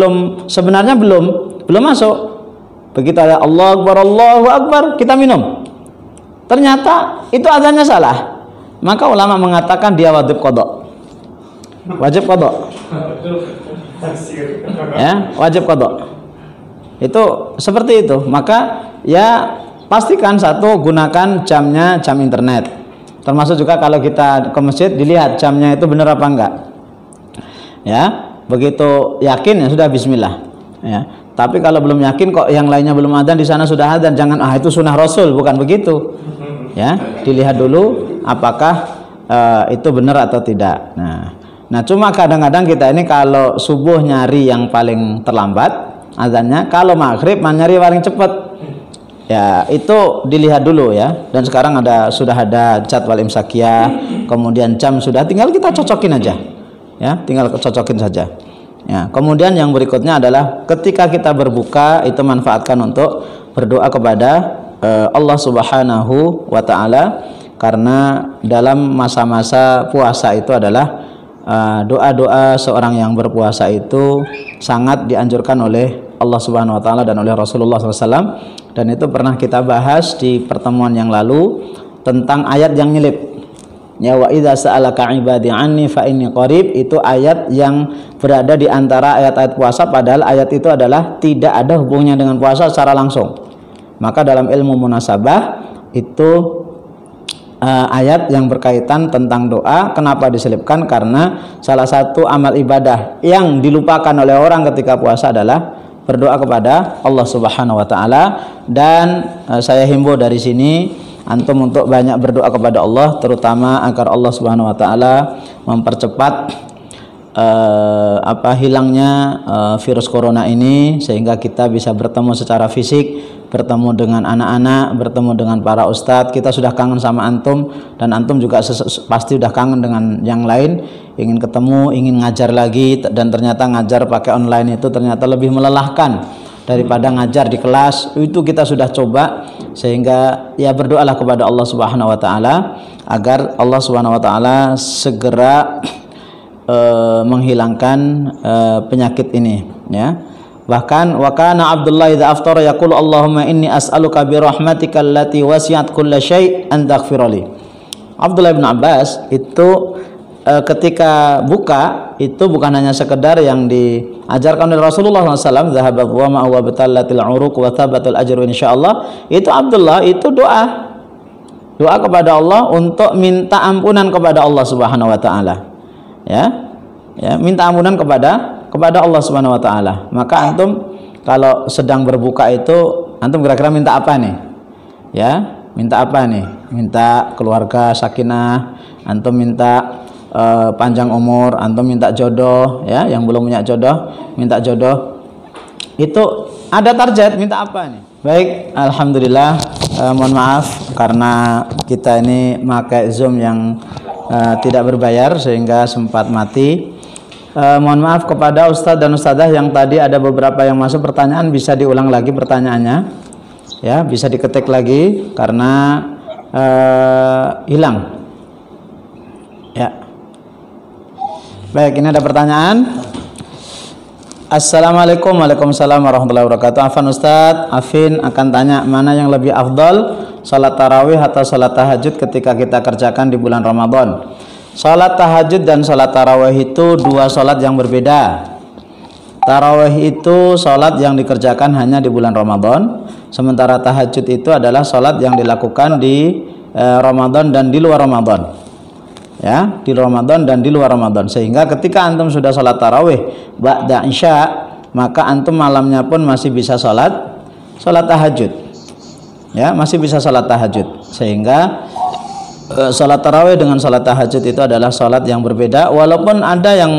sebenarnya belum masuk. Begitu ada Allahu Akbar, kita minum. Ternyata itu azannya salah. Maka ulama mengatakan dia wajib qadha. Wajib qadha. Ya, wajib qadha. Itu seperti itu. Maka ya pastikan satu, gunakan jamnya jam internet. Termasuk juga kalau kita ke masjid dilihat jamnya itu benar apa enggak. Ya, begitu yakin ya sudah bismillah. Ya. Tapi kalau belum yakin kok yang lainnya belum adzan, di sana sudah adzan, jangan itu sunnah Rasul, bukan begitu. Ya, dilihat dulu apakah itu benar atau tidak. Nah, cuma kadang-kadang kita ini kalau subuh nyari yang paling terlambat adzannya, kalau maghrib nyari paling cepat. Ya, itu dilihat dulu ya. Dan sekarang sudah ada jadwal imsakiyah, kemudian jam sudah, tinggal kita cocokin aja. Ya, tinggal cocokin saja. Ya, kemudian yang berikutnya adalah ketika kita berbuka itu manfaatkan untuk berdoa kepada Allah Subhanahu wa taala, karena dalam masa-masa puasa itu adalah doa-doa seorang yang berpuasa itu sangat dianjurkan oleh Allah Subhanahu wa taala dan oleh Rasulullah SAW. Dan itu pernah kita bahas di pertemuan yang lalu tentang ayat yang nyelip. Ya, wa idza sa'alaka 'ibadi 'anni fa inni qarib, itu ayat yang berada di antara ayat-ayat puasa, padahal ayat itu adalah tidak ada hubungannya dengan puasa secara langsung. Maka dalam ilmu munasabah itu ayat yang berkaitan tentang doa kenapa diselipkan? Karena salah satu amal ibadah yang dilupakan oleh orang ketika puasa adalah berdoa kepada Allah Subhanahu wa taala. Dan saya himbau dari sini antum untuk banyak berdoa kepada Allah, terutama agar Allah Subhanahu wa taala mempercepat hilangnya virus corona ini, sehingga kita bisa bertemu secara fisik, bertemu dengan anak-anak, bertemu dengan para ustadz. Kita sudah kangen sama antum, dan antum juga pasti sudah kangen dengan yang lain, ingin ketemu, ingin ngajar lagi. Dan ternyata ngajar pakai online itu ternyata lebih melelahkan daripada ngajar di kelas. Itu kita sudah coba, sehingga ya berdoalah kepada Allah Subhanahu wa taala agar Allah Subhanahu wa taala segera menghilangkan penyakit ini, ya. Bahkan wa kana Abdullah idza aftara yaqulu Allahumma inni as'aluka bi rahmatika allati wasi'at kulla syai' an taghfirli. Abdullah bin Abbas itu ketika buka itu bukan hanya sekedar yang diajarkan oleh Rasulullah SAW, zahabat wa ma wa batallatil uruq wa thabatul ajru insyaallah. Itu Abdullah itu doa kepada Allah untuk minta ampunan kepada Allah Subhanahu wa taala. Ya, minta ampunan kepada Allah Subhanahu wa taala. Maka antum kalau sedang berbuka itu antum kira-kira minta apa nih? Ya, minta apa nih? Minta keluarga sakinah, antum minta panjang umur, antum minta jodoh, ya, yang belum punya jodoh minta jodoh. Itu ada target minta apa nih? Baik, alhamdulillah. Mohon maaf karena kita ini pakai Zoom yang tidak berbayar sehingga sempat mati. Mohon maaf kepada ustadz dan ustadzah yang tadi ada beberapa yang masuk pertanyaan, bisa diulang lagi pertanyaannya, ya, bisa diketik lagi karena hilang. Ya, baik, ini ada pertanyaan. Assalamualaikum. Waalaikumsalam warahmatullahi wabarakatuh. Afan Ustadz, Afin akan tanya mana yang lebih afdal, salat tarawih atau salat tahajud ketika kita kerjakan di bulan Ramadan. Salat tahajud dan salat tarawih itu dua salat yang berbeda. Tarawih itu salat yang dikerjakan hanya di bulan Ramadan, sementara tahajud itu adalah salat yang dilakukan di Ramadan dan di luar Ramadan. Ya, di Ramadan dan di luar Ramadan. Sehingga ketika antum sudah salat tarawih ba'da isya, maka antum malamnya pun masih bisa salat tahajud. Ya, masih bisa salat tahajud. Sehingga salat tarawih dengan salat tahajud itu adalah salat yang berbeda, walaupun ada yang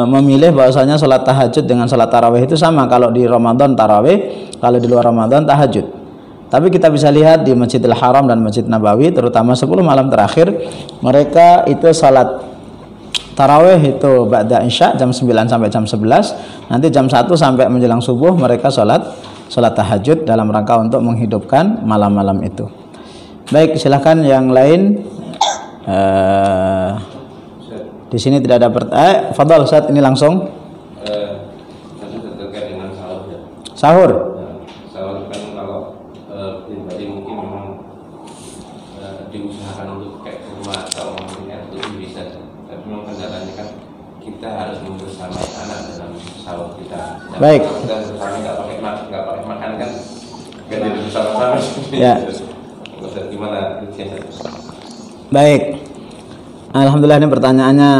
memilih bahwasanya salat tahajud dengan salat tarawih itu sama. Kalau di Ramadan tarawih, kalau di luar Ramadan tahajud. Tapi kita bisa lihat di Masjidil Haram dan Masjid Nabawi, terutama 10 malam terakhir, mereka itu salat tarawih itu ba'da isya jam 9 sampai jam 11, nanti jam 1 sampai menjelang subuh mereka salat tahajud dalam rangka untuk menghidupkan malam-malam itu. Baik, silahkan yang lain. Di sini tidak ada pertanyaan. Fadhal Ustaz, ini langsung. Terkait dengan sahur ya. Sahur. Sahur kan kalau pribadi mungkin memang diusahakan untuk kayak rumah atau maksudnya itu bisa. Tapi memang kendalanya kan kita harus membersamai anak dalam sahur kita. Baik. Kita bersama nggak pakai makan kan, nggak jadi bersama-sama. Ya. Gimana? Baik. Alhamdulillah, ini pertanyaannya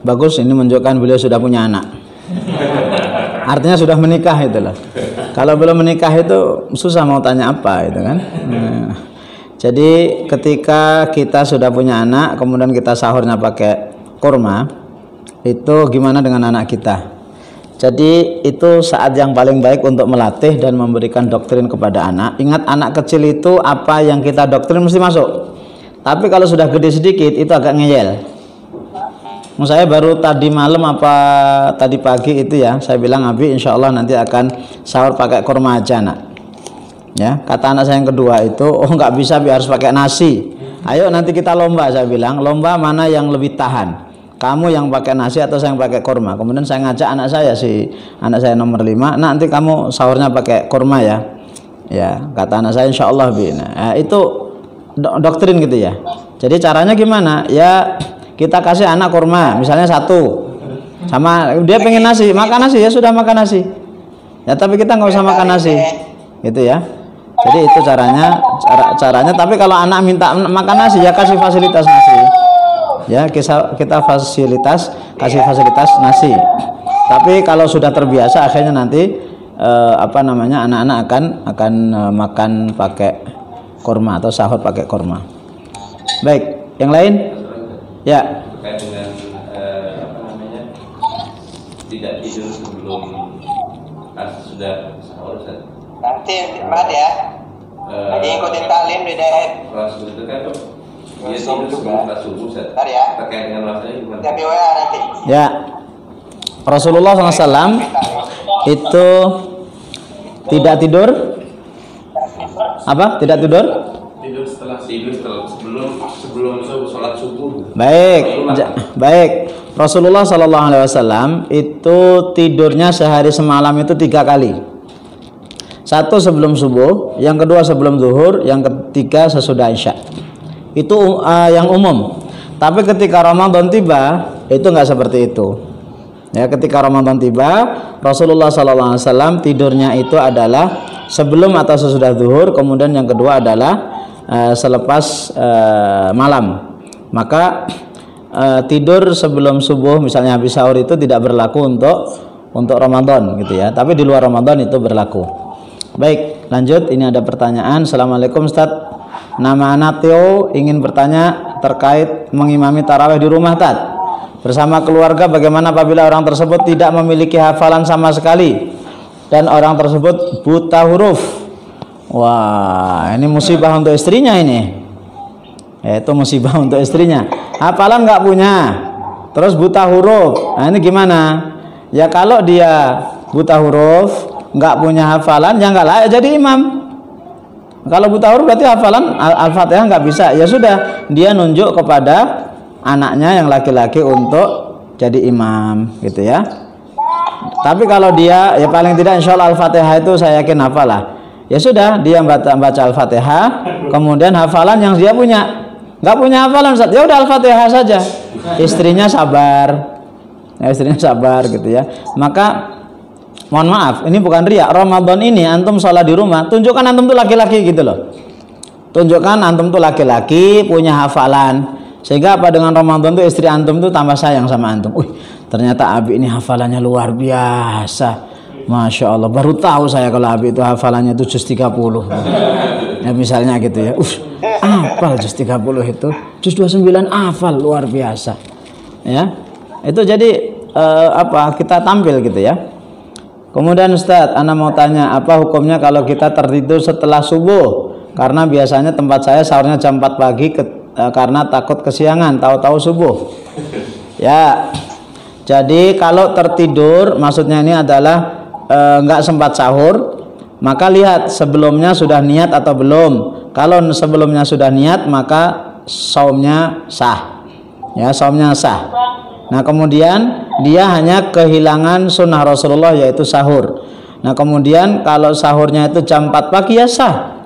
bagus. Ini menunjukkan beliau sudah punya anak. Artinya sudah menikah itu loh. Kalau belum menikah itu susah mau tanya apa itu kan. Jadi ketika kita sudah punya anak, kemudian kita sahurnya pakai kurma, itu gimana dengan anak kita? Jadi itu saat yang paling baik untuk melatih dan memberikan doktrin kepada anak. Ingat, anak kecil itu apa yang kita doktrin mesti masuk. Tapi kalau sudah gede sedikit itu agak ngeyel. Saya baru tadi malam apa tadi pagi itu ya, saya bilang, Abi insya Allah nanti akan sahur pakai kurma aja nak. Ya, kata anak saya yang kedua itu, oh nggak bisa, harus pakai nasi. Ayo nanti kita lomba, saya bilang, lomba mana yang lebih tahan. Kamu yang pakai nasi atau saya yang pakai kurma. Kemudian saya ngajak anak saya, anak saya nomor 5, nanti kamu sahurnya pakai kurma ya. Ya, kata anak saya insya Allah Bi. Nah, itu doktrin gitu ya. Jadi caranya gimana? Ya kita kasih anak kurma, misalnya 1, sama dia pengen nasi, makan nasi ya sudah makan nasi. Ya tapi kita nggak usah makan nasi, gitu ya. Jadi itu caranya. Tapi kalau anak minta makan nasi ya kasih fasilitas nasi. Ya kita kasih fasilitas nasi. Tapi kalau sudah terbiasa akhirnya nanti anak-anak akan makan pakai kurma atau sahur pakai kurma. Baik, yang lain? Ya. Terkait dengan tidak tidur sebelum sudah sahur. Nanti Pak ya. Lagi ikutin taklim di daerah. Rasul itu kan dia tidur sebelum subuh. Ya. Terkait dengan masalahnya gimana? Tapi WA nanti. Ya. Rasulullah SAW itu tidak tidur. Apa? Tidak tidur? Sebelum sholat subuh. Baik. Rasulullah SAW itu tidurnya sehari semalam itu 3 kali. 1 sebelum subuh, yang kedua sebelum zuhur, yang ketiga sesudah isya. Itu yang umum. Tapi ketika Ramadan tiba, itu nggak seperti itu. Ya, ketika Ramadan tiba, Rasulullah SAW tidurnya itu adalah sebelum atau sesudah zuhur, kemudian yang kedua adalah selepas malam. Maka tidur sebelum subuh misalnya habis sahur itu tidak berlaku untuk Ramadan gitu ya. Tapi di luar Ramadan itu berlaku. Baik, lanjut. Ini ada pertanyaan. Assalamualaikum Ustaz. Nama anak Theo ingin bertanya terkait mengimami tarawih di rumah Tat. Bersama keluarga bagaimana apabila orang tersebut tidak memiliki hafalan sama sekali dan orang tersebut buta huruf. Wah, ini musibah untuk istrinya ini. Itu musibah untuk istrinya. Hafalan nggak punya, terus buta huruf. Nah ini gimana? Ya kalau dia buta huruf, nggak punya hafalan, ya nggak layak jadi imam. Kalau buta huruf berarti hafalan Al-Fatihah nggak bisa. Ya sudah, dia nunjuk kepada anaknya yang laki-laki untuk jadi imam, gitu ya. Tapi kalau dia, ya paling tidak insya Allah Al-Fatihah itu saya yakin hafalah. Ya sudah, dia baca Al-Fatihah, kemudian hafalan yang dia punya. Nggak punya hafalan, ya udah Al-Fatihah saja. Istrinya sabar, ya, istrinya sabar gitu ya. Maka mohon maaf, ini bukan riya. Ramadan ini antum sholat di rumah, tunjukkan antum tuh laki-laki gitu loh. Tunjukkan antum tuh laki-laki punya hafalan, sehingga apa dengan Ramadan tuh istri antum tuh tambah sayang sama antum. Ternyata Abi ini hafalannya luar biasa. Masya Allah, baru tahu saya kalau Abi itu hafalannya itu juz 30. Ya misalnya gitu ya. hafal juz 30 itu. Juz 29 hafal, luar biasa. Ya. Itu jadi kita tampil gitu ya. Kemudian Ustadz, Ana mau tanya, apa hukumnya kalau kita tertidur setelah subuh? Karena biasanya tempat saya sahurnya jam 4 pagi karena takut kesiangan, tahu-tahu subuh. Ya. Jadi kalau tertidur, maksudnya ini adalah nggak sempat sahur, maka lihat sebelumnya sudah niat atau belum. Kalau sebelumnya sudah niat, maka saumnya sah. Ya, saumnya sah. Nah, kemudian dia hanya kehilangan sunnah Rasulullah yaitu sahur. Nah, kemudian kalau sahurnya itu jam 4 pagi ya sah.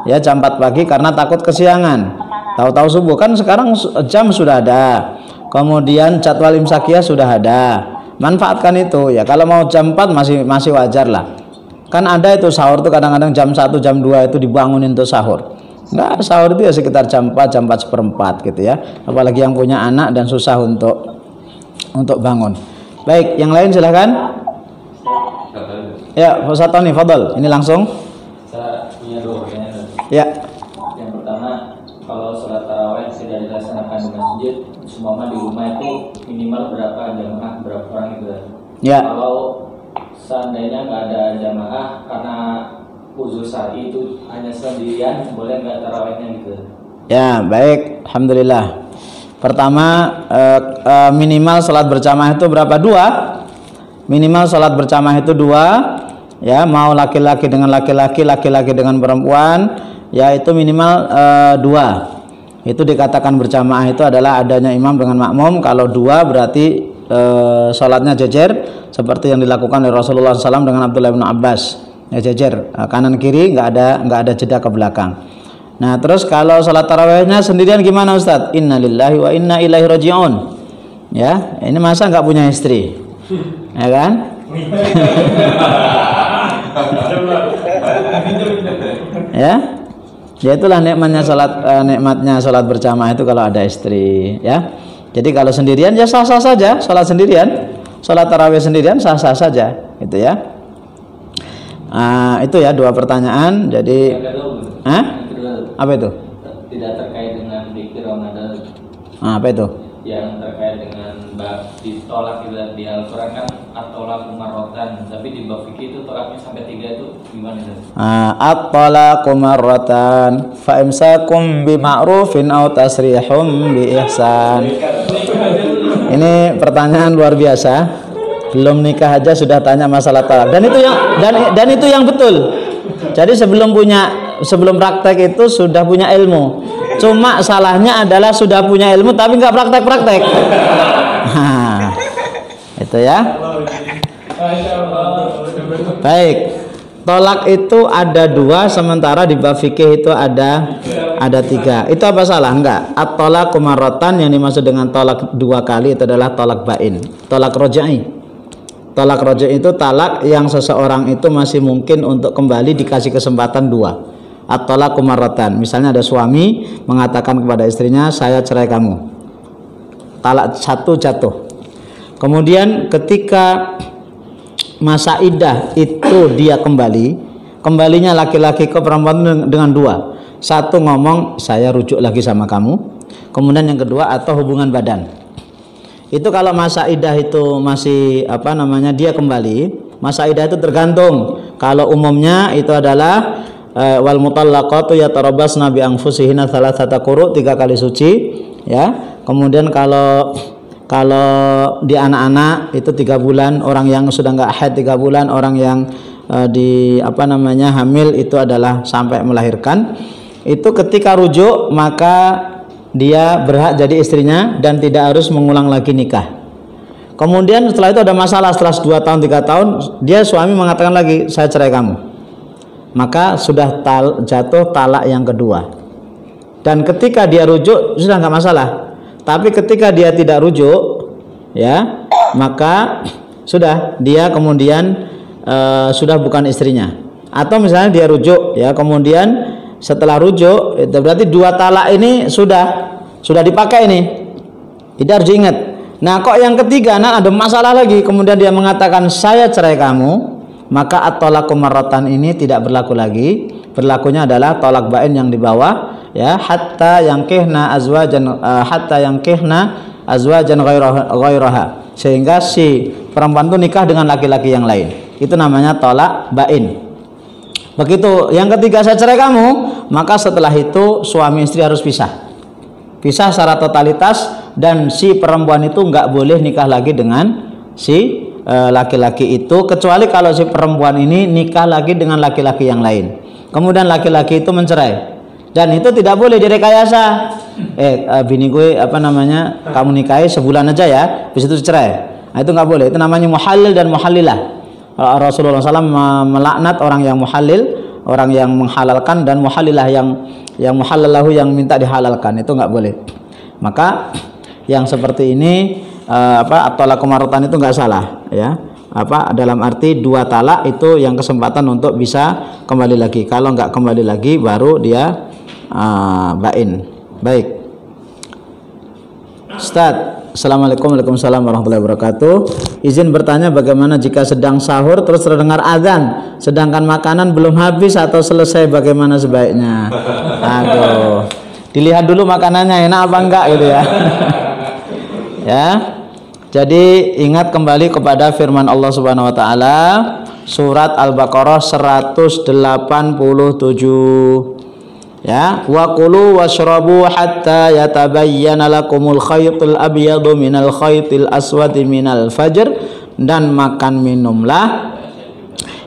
Ya, jam 4 pagi karena takut kesiangan. Tahu-tahu subuh, kan sekarang jam sudah ada. Kemudian jadwal imsakiyah sudah ada. Manfaatkan itu ya. Kalau mau jam 4 masih wajar lah. Kan ada itu sahur tuh kadang-kadang jam 1, jam 2 itu dibangunin untuk sahur. Enggak, sahur itu ya sekitar jam 4, jam 4 seperempat gitu ya. Apalagi yang punya anak dan susah untuk bangun. Baik, yang lain silahkan. Ya, Ustaz Tony, fadhol. Ini langsung. Saya punya 2 pertanyaan. Ya. Yang pertama, kalau sholat tarawih sudah dilaksanakan di masjid, semua di rumah itu minimal berapa jamaah, berapa orang itu? Ya. Kalau seandainya nggak ada jamaah karena uzur syar'i itu hanya sendirian, boleh nggak tarawihnya gitu? Ya, baik, alhamdulillah. Pertama, minimal salat berjamaah itu berapa? 2. Minimal salat berjamaah itu 2. Ya, mau laki-laki dengan laki-laki, laki-laki dengan perempuan, ya itu minimal 2. Itu dikatakan berjamaah itu adalah adanya imam dengan makmum. Kalau 2 berarti salatnya jejer seperti yang dilakukan oleh Rasulullah SAW dengan Abdullah bin Abbas. Ya, jejer kanan kiri, nggak ada jeda ke belakang. Nah, terus kalau salat tarawihnya sendirian gimana Ustadz? Innalillahi wa inna ilaihi raji'un. Ya, ini masa nggak punya istri, ya kan? Ya, ya itulah nikmatnya salat berjamaah itu kalau ada istri. Ya, jadi kalau sendirian ya sah-sah saja, salat sendirian, salat tarawih sendirian sah-sah saja, gitu ya. Itu ya 2 pertanyaan. Jadi, apa itu? Tidak terkait dengan zikir Ramadan. Apa itu? Yang terkait dengan bab ditolak di Al-Quran kan at-tolak marratan, tapi di bab fikih itu tolaknya sampai 3 itu gimana itu? At-tolak marratan fa imsakum bi ma'rufin aw tasrihum bi ihsan. Ini pertanyaan luar biasa. Belum nikah aja sudah tanya masalah talak. Dan itu yang betul. Jadi sebelum praktek itu sudah punya ilmu. Cuma salahnya adalah sudah punya ilmu tapi nggak praktek-praktek. Itu ya. Baik. Tolak itu ada 2, sementara di bab fikih itu ada 3. Itu apa salah? Enggak. At-tolak marratan yang dimaksud dengan tolak 2 kali itu adalah tolak bain, tolak roja'i. Tolak roja'i itu talak yang seseorang itu masih mungkin untuk kembali dikasih kesempatan 2. At-tolak marratan. Misalnya ada suami mengatakan kepada istrinya, saya cerai kamu. Talak 1 jatuh. Kemudian ketika masa iddah itu dia kembalinya laki-laki ke perempuan dengan 2. 1 ngomong saya rujuk lagi sama kamu. Kemudian yang kedua atau hubungan badan. Itu kalau masa iddah itu masih dia kembali, masa iddah itu tergantung. Kalau umumnya itu adalah wal mutallaqatu yatarabbasna bi anfusihinna thalathata quru, 3 kali suci, ya. Kemudian kalau di anak-anak itu 3 bulan, orang yang sudah enggak haid 3 bulan, orang yang hamil itu adalah sampai melahirkan. Itu ketika rujuk maka dia berhak jadi istrinya dan tidak harus mengulang lagi nikah. Kemudian setelah itu ada masalah, setelah 2 tahun 3 tahun dia suami mengatakan lagi saya cerai kamu, maka sudah jatuh talak yang kedua. Dan ketika dia rujuk sudah nggak masalah. Tapi ketika dia tidak rujuk, ya maka sudah dia kemudian sudah bukan istrinya. Atau misalnya dia rujuk, ya kemudian setelah rujuk itu berarti 2 talak ini sudah dipakai ini. Tidak harus diingat. Nah, kok yang ketiga ada masalah lagi, kemudian dia mengatakan saya cerai kamu, maka at-talaqu marratan ini tidak berlaku lagi. Berlakunya adalah tolak bain yang di bawah. ya, hatta yankihna azwajan ghairaha, sehingga si perempuan itu nikah dengan laki-laki yang lain. Itu namanya tolak bain. Begitu yang ketiga, saya cerai kamu, maka setelah itu suami istri harus pisah secara totalitas, dan si perempuan itu nggak boleh nikah lagi dengan si laki-laki itu, kecuali kalau si perempuan ini nikah lagi dengan laki-laki yang lain, kemudian laki-laki itu mencerai, dan itu tidak boleh direkayasa. Bini gue kamu nikahi sebulan aja ya, habis itu cerai. Nah, itu nggak boleh. Itu namanya muhalil dan muhalilah. Rasulullah SAW melaknat orang yang muhalil, orang yang menghalalkan, dan muhalilah yang muhalalahu, yang minta dihalalkan. Itu nggak boleh. Maka yang seperti ini at-talaqu marratan itu nggak salah, ya. Dalam arti 2 talak itu yang kesempatan untuk bisa kembali lagi. Kalau nggak kembali lagi baru dia bain. Baik, Ustaz. Assalamualaikum warahmatullahi wabarakatuh. Izin bertanya, bagaimana jika sedang sahur terus terdengar azan sedangkan makanan belum habis atau selesai, bagaimana sebaiknya? Aduh, dilihat dulu makanannya enak apa enggak gitu ya. Ya. Jadi ingat kembali kepada firman Allah Subhanahu wa taala surat Al-Baqarah 187. Ya, wa kulu washrabu hatta yatabayyana lakumul khaytul abyadu minal khaytil aswadi minal fajr, dan makan minumlah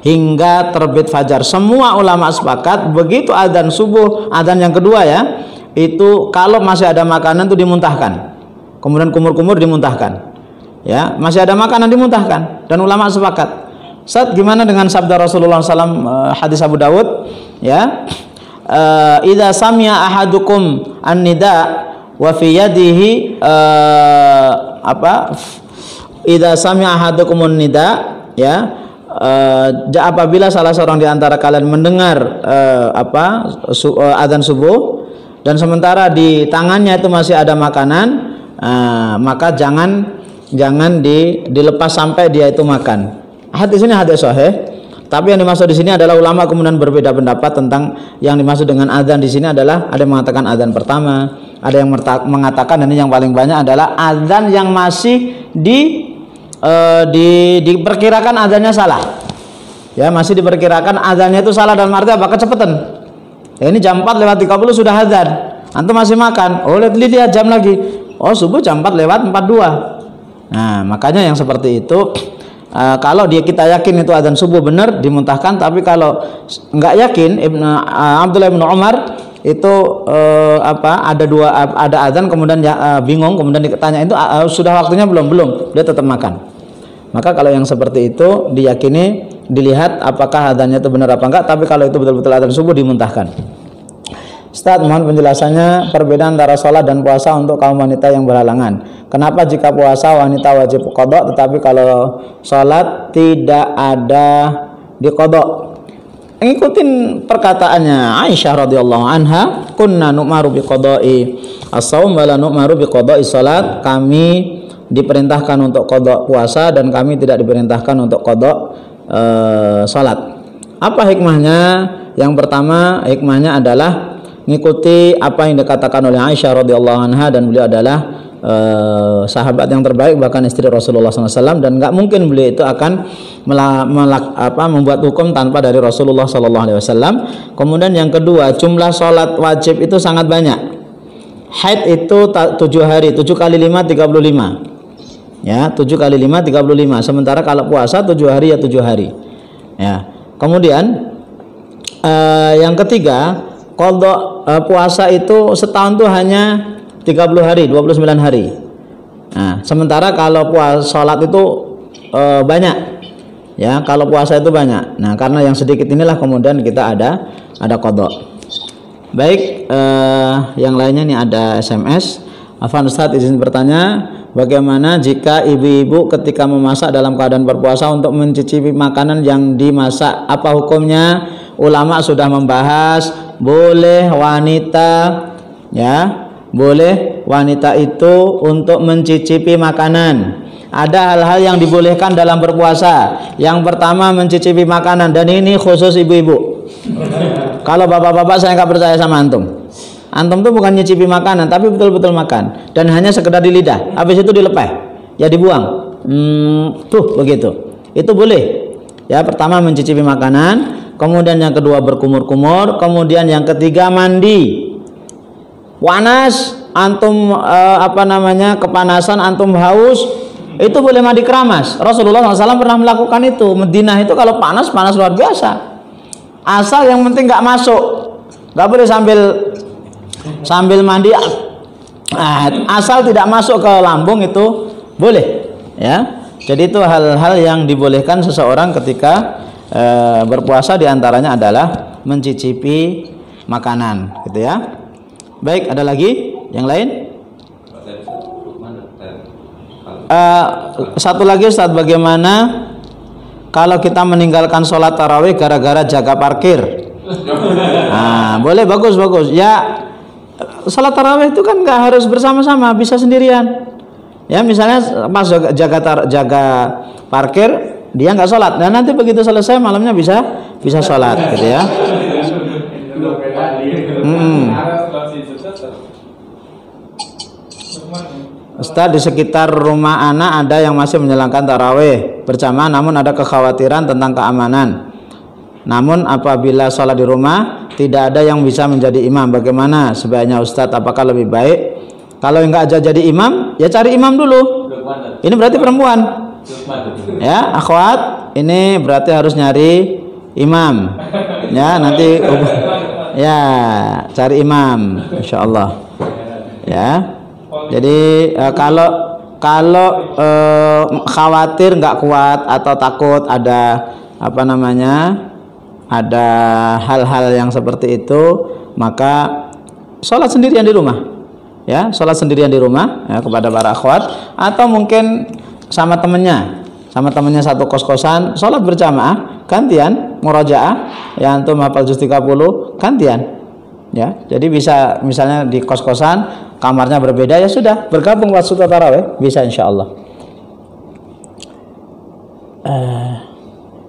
hingga terbit fajar. Semua ulama sepakat begitu adzan subuh, adzan yang kedua ya, itu kalau masih ada makanan itu dimuntahkan, kemudian kumur-kumur dimuntahkan, ya, masih ada makanan dimuntahkan, dan ulama sepakat. Ustaz, gimana dengan sabda Rasulullah SAW, hadis Abu Dawud, ya, idza sami'a ahadukum an-nida wa fi yadihi idza sami'a ahadukum an-nida, ya, apabila salah seorang di antara kalian mendengar adzan subuh dan sementara di tangannya itu masih ada makanan, maka jangan dilepas sampai dia itu makan. Hadis ini hadis sahih. Tapi yang dimaksud di sini adalah ulama kemudian berbeda pendapat tentang yang dimaksud dengan adzan di sini adalah ada yang mengatakan adzan pertama, ada yang mengatakan, dan ini yang paling banyak adalah adzan yang masih diperkirakan adzannya salah. Ya, masih diperkirakan adzannya itu salah dalam arti apa? Kecepatan. Ya, ini jam 4:30 sudah adzan. Antum masih makan. Oh, lihat jam lagi. Oh, subuh jam 4:42. Nah, makanya yang seperti itu kalau kita yakin itu adzan subuh benar dimuntahkan, tapi kalau nggak yakin, Abdullah bin Umar itu ada adzan kemudian bingung, kemudian ditanya itu sudah waktunya belum, dia tetap makan. Maka kalau yang seperti itu diyakini, dilihat apakah adzannya itu benar apa enggak, tapi kalau itu betul-betul adzan subuh dimuntahkan. Ustaz, mohon penjelasannya perbedaan antara sholat dan puasa untuk kaum wanita yang berhalangan. Kenapa jika puasa wanita wajib qada, tetapi kalau sholat tidak ada di qada? Ngikutin perkataannya Aisyah radhiyallahu anha, kunna nu'maru bi qada'i as-shaum wa la nu'maru bi qada'i sholat. Kami diperintahkan untuk qada puasa dan kami tidak diperintahkan untuk qada sholat. Apa hikmahnya? Yang pertama, hikmahnya adalah ngikuti apa yang dikatakan oleh Aisyah radhiyallahu anha, dan beliau adalah sahabat yang terbaik, bahkan istri Rasulullah SAW, dan nggak mungkin beliau itu akan membuat hukum tanpa dari Rasulullah SAW. Kemudian yang kedua, jumlah sholat wajib itu sangat banyak. Haid itu 7 hari, 7 kali 5 35, ya, 7 kali 5 35. Sementara kalau puasa 7 hari ya 7 hari, ya. Kemudian yang ketiga, qada puasa itu setahun tuh hanya 30 hari, 29 hari. Nah, sementara kalau sholat itu banyak, ya, kalau puasa itu banyak. Nah, karena yang sedikit inilah kemudian kita ada qada. Baik, yang lainnya nih ada SMS. Afwan Ustaz, izin bertanya, bagaimana jika ibu-ibu ketika memasak dalam keadaan berpuasa untuk mencicipi makanan yang dimasak? Apa hukumnya? Ulama sudah membahas, boleh wanita itu untuk mencicipi makanan. Ada hal-hal yang dibolehkan dalam berpuasa. Yang pertama, mencicipi makanan, dan ini khusus ibu-ibu. Kalau bapak-bapak saya nggak percaya sama antum. Antum tuh bukan nyicipi makanan, tapi betul-betul makan dan hanya sekedar di lidah. Habis itu dilepeh, ya dibuang. Tuh begitu. Itu boleh. Ya, pertama mencicipi makanan, kemudian yang kedua berkumur-kumur, kemudian yang ketiga mandi. Panas, antum kepanasan, antum haus, itu boleh mandi keramas. Rasulullah SAW pernah melakukan itu. Madinah itu kalau panas luar biasa. Asal yang penting nggak masuk, nggak boleh sambil mandi. Asal tidak masuk ke lambung itu boleh. Ya, jadi itu hal-hal yang dibolehkan seseorang ketika berpuasa, diantaranya adalah mencicipi makanan, gitu ya. Baik, ada lagi yang lain? Satu lagi Ustaz, bagaimana kalau kita meninggalkan sholat tarawih gara-gara jaga parkir? Boleh, bagus. Ya, sholat tarawih itu kan nggak harus bersama-sama, bisa sendirian. Ya, misalnya pas jaga parkir dia nggak sholat, dan nanti begitu selesai malamnya bisa sholat, gitu ya. Ustaz, di sekitar rumah anak ada yang masih menjalankan tarawih berjamaah, namun ada kekhawatiran tentang keamanan. Namun apabila sholat di rumah tidak ada yang bisa menjadi imam, bagaimana sebaiknya Ustaz? Apakah lebih baik kalau nggak jadi imam, ya cari imam dulu? Ini berarti perempuan, ya akhwat, ini berarti harus nyari imam. Ya, nanti ya cari imam, insya Allah. Ya, jadi kalau khawatir nggak kuat atau takut ada ada hal-hal yang seperti itu, maka sholat sendirian di rumah. Ya, sholat sendirian di rumah, ya, kepada para akhwat, atau mungkin sama temennya satu kos-kosan, sholat berjamaah, gantian murajaah, ya antum hafal juz 30, gantian. Ya, jadi bisa misalnya di kos-kosan kamarnya berbeda, ya sudah bergabung waktu tarawih, bisa insyaallah.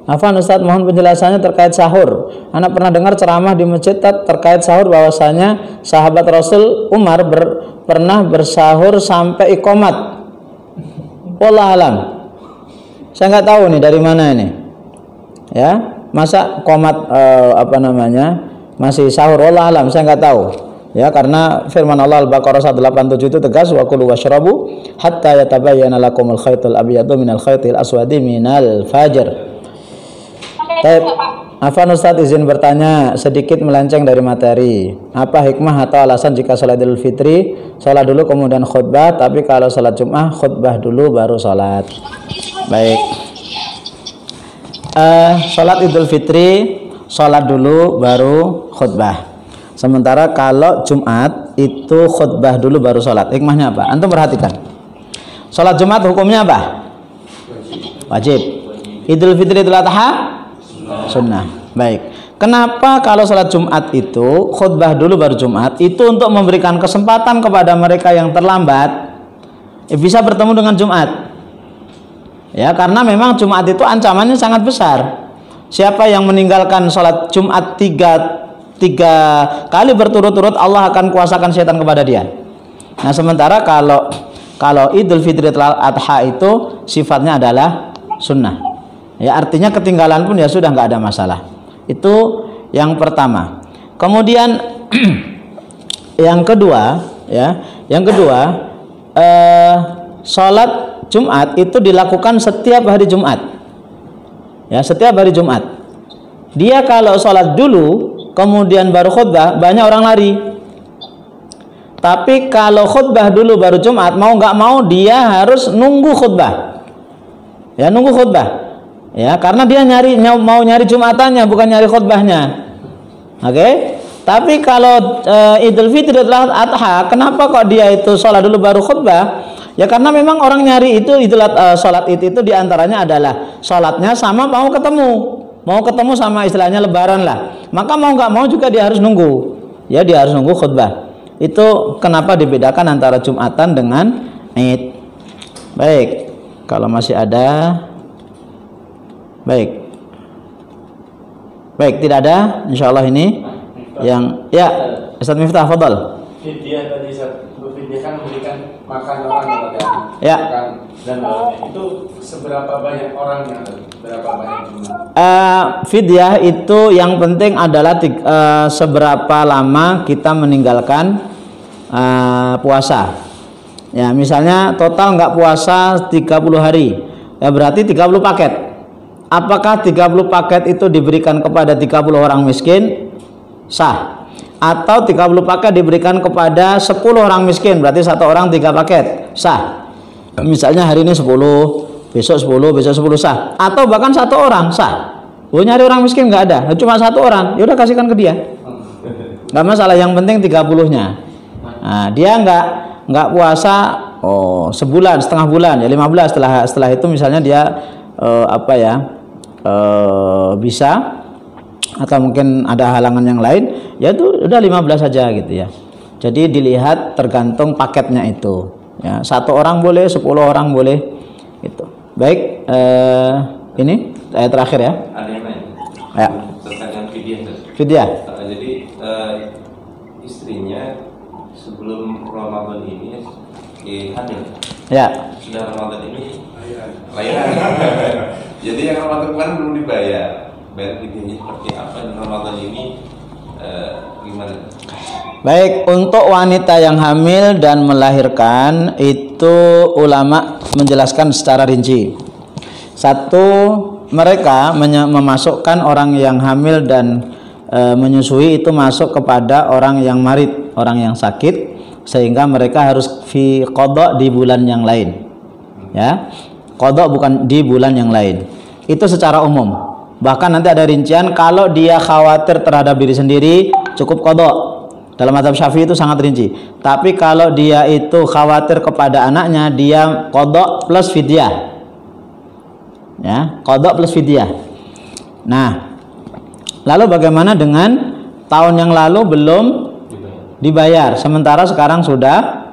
Afwan Ustaz, mohon penjelasannya terkait sahur. Anak pernah dengar ceramah di masjid terkait sahur bahwasanya sahabat Rasul Umar pernah bersahur sampai iqamat. Wallahu alam. Saya nggak tahu nih dari mana ini. Ya, masa qomat masih sahur, wallahu alam, saya nggak tahu. Ya, karena firman Allah Al-Baqarah 187 itu tegas, wa kulu washrabu hatta yatabayyana lakumul khaytul abyadu minal khaytil aswadi minal fajr. Afwan Ustaz, izin bertanya sedikit melenceng dari materi. Apa hikmah atau alasan jika sholat Idul Fitri sholat dulu kemudian khutbah, tapi kalau sholat Jum'ah khutbah dulu baru sholat? Baik. Sholat Idul Fitri sholat dulu baru khutbah. Sementara kalau Jumat itu khutbah dulu baru sholat. Hikmahnya apa? Antum perhatikan. Sholat Jumat hukumnya apa? Wajib. Idul Fitri, Idul Adha sunnah. Baik. Kenapa kalau sholat Jumat itu khutbah dulu baru Jumat? Itu untuk memberikan kesempatan kepada mereka yang terlambat bisa bertemu dengan Jumat. Ya, karena memang Jumat itu ancamannya sangat besar. Siapa yang meninggalkan sholat Jumat tiga kali berturut-turut, Allah akan kuasakan setan kepada dia. Nah, sementara kalau Idul Fitri Adha itu sifatnya adalah sunnah. Ya, artinya ketinggalan pun ya sudah, nggak ada masalah. Itu yang pertama. Kemudian yang kedua, sholat Jumat itu dilakukan setiap hari Jumat. Ya, setiap hari Jumat. Dia kalau sholat dulu kemudian baru khutbah, banyak orang lari. Tapi kalau khutbah dulu baru Jumat, mau nggak mau dia harus nunggu khutbah. Ya, nunggu khutbah. Ya, karena dia mau nyari Jumatannya, bukan nyari khutbahnya. Oke? Tapi kalau Idul Fitri Idul Adha, kenapa kok dia itu sholat dulu baru khutbah? Ya karena memang orang nyari itu sholat itu diantaranya adalah sholatnya sama mau ketemu sama istilahnya lebaran lah. Maka mau nggak mau juga dia harus nunggu. Ya, dia harus nunggu khutbah. Itu kenapa dibedakan antara Jumatan dengan Id. Baik, kalau masih ada. Baik, tidak ada. Insyaallah ini yang ya Ustaz Miftah, fadhal. Fidyah tadi Fidyah kan memberikan makan orang kepada Ya. makan dan lainnya. Itu seberapa banyak orangnya? Berapa banyak jumlah? Fidyah itu yang penting adalah seberapa lama kita meninggalkan puasa. Ya, misalnya total nggak puasa 30 hari, ya berarti 30 paket. Apakah 30 paket itu diberikan kepada 30 orang miskin? Sah. Atau 30 paket diberikan kepada 10 orang miskin, berarti satu orang 3 paket. Sah. Misalnya hari ini 10, besok 10, besok 10 sah. Atau bahkan satu orang sah. Nyari orang miskin nggak ada, cuma satu orang, yaudah kasihkan ke dia. Nggak masalah, yang penting 30-nya. Nah, dia nggak puasa sebulan, setengah bulan, ya 15. Setelah itu misalnya dia bisa, atau mungkin ada halangan yang lain, ya itu udah 15 saja gitu ya. Jadi dilihat tergantung paketnya itu. Ya, satu orang boleh, 10 orang boleh. Gitu. Baik, ini ayat terakhir ya. Ada yang lain? Ya. Terkait dengan fidyah. Fidyah. Jadi istrinya sebelum Ramadan ini hamil. Ya. Sudah Ramadan ini lahiran. Jadi yang Ramadan kemarin belum dibayar. Bayar fidyahnya seperti apa, dan Ramadan ini gimana? Baik, untuk wanita yang hamil dan melahirkan itu ulama menjelaskan secara rinci. Satu, mereka memasukkan orang yang hamil dan menyusui itu masuk kepada orang yang marid, orang yang sakit, sehingga mereka harus fi qada di bulan yang lain. Ya. Qada bukan di bulan yang lain. Itu secara umum. Bahkan nanti ada rincian, kalau dia khawatir terhadap diri sendiri cukup qada. Dalam mazhab Syafi'i itu sangat rinci. Tapi kalau dia itu khawatir kepada anaknya, dia qada plus fidyah. Ya, qada plus fidyah. Nah, lalu bagaimana dengan tahun yang lalu belum dibayar, sementara sekarang sudah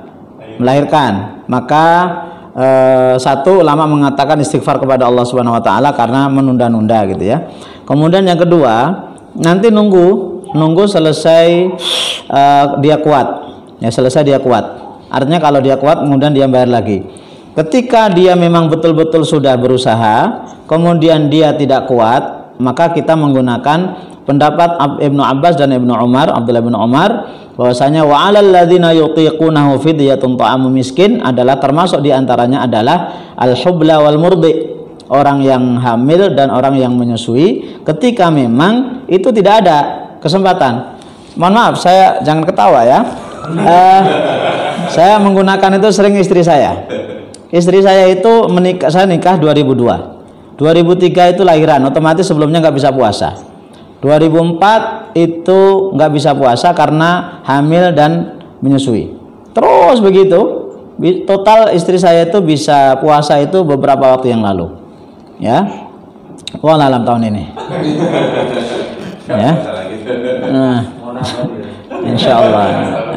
melahirkan? Maka satu, ulama mengatakan istighfar kepada Allah Subhanahu wa taala karena menunda-nunda gitu ya. Kemudian yang kedua, nanti nunggu selesai dia kuat. Ya, selesai dia kuat. Artinya kalau dia kuat kemudian dia bayar lagi. Ketika dia memang betul-betul sudah berusaha, kemudian dia tidak kuat, maka kita menggunakan pendapat Ibnu Abbas dan Ibnu Umar, Abdullah bin Umar, bahwasanya wa 'alal ladzina yutiqunahu fidyatun ta'amu miskin adalah termasuk diantaranya adalah al-hubla wal murdi, orang yang hamil dan orang yang menyusui, ketika memang itu tidak ada kesempatan. Mohon maaf, saya jangan ketawa ya. Saya menggunakan itu sering istri saya. Istri saya itu saya nikah 2002. 2003 itu lahiran, otomatis sebelumnya nggak bisa puasa. 2004 itu nggak bisa puasa karena hamil dan menyusui. Terus begitu, total istri saya itu bisa puasa itu beberapa waktu yang lalu. Ya, wallahualam tahun ini. Ya. Nah, insya Allah.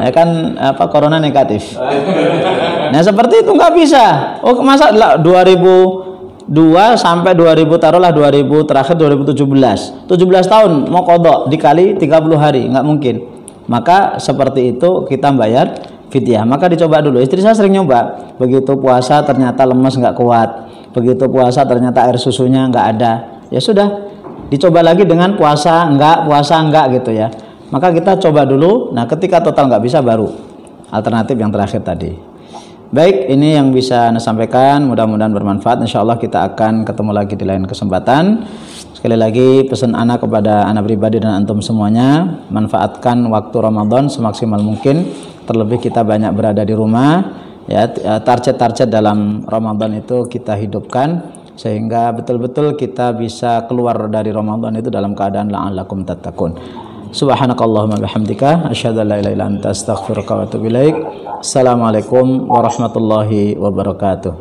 Ya kan corona negatif. Nah seperti itu nggak bisa. Oh masa 2002 sampai 2000 taruhlah 2000 terakhir 2017. 17 tahun mau qada dikali 30 hari nggak mungkin. Maka seperti itu kita bayar fidyah. Maka dicoba dulu. Istri saya sering nyoba. Begitu puasa ternyata lemes nggak kuat. Begitu puasa ternyata air susunya nggak ada. Ya sudah. Dicoba lagi dengan puasa enggak gitu ya. Maka kita coba dulu. Nah ketika total nggak bisa baru alternatif yang terakhir tadi. Baik, ini yang bisa Anda sampaikan, mudah-mudahan bermanfaat. Insya Allah kita akan ketemu lagi di lain kesempatan. Sekali lagi pesan Ana kepada Ana pribadi dan antum semuanya, manfaatkan waktu Ramadan semaksimal mungkin. Terlebih kita banyak berada di rumah, ya, target-target dalam Ramadan itu kita hidupkan sehingga betul-betul kita bisa keluar dari Ramadan itu dalam keadaan la'allakum tattaqun. Subhanakallahumma bihamdika asyhadu an la ilaha illa anta astaghfiruka wa atubu ilaik. Assalamualaikum warahmatullahi wabarakatuh.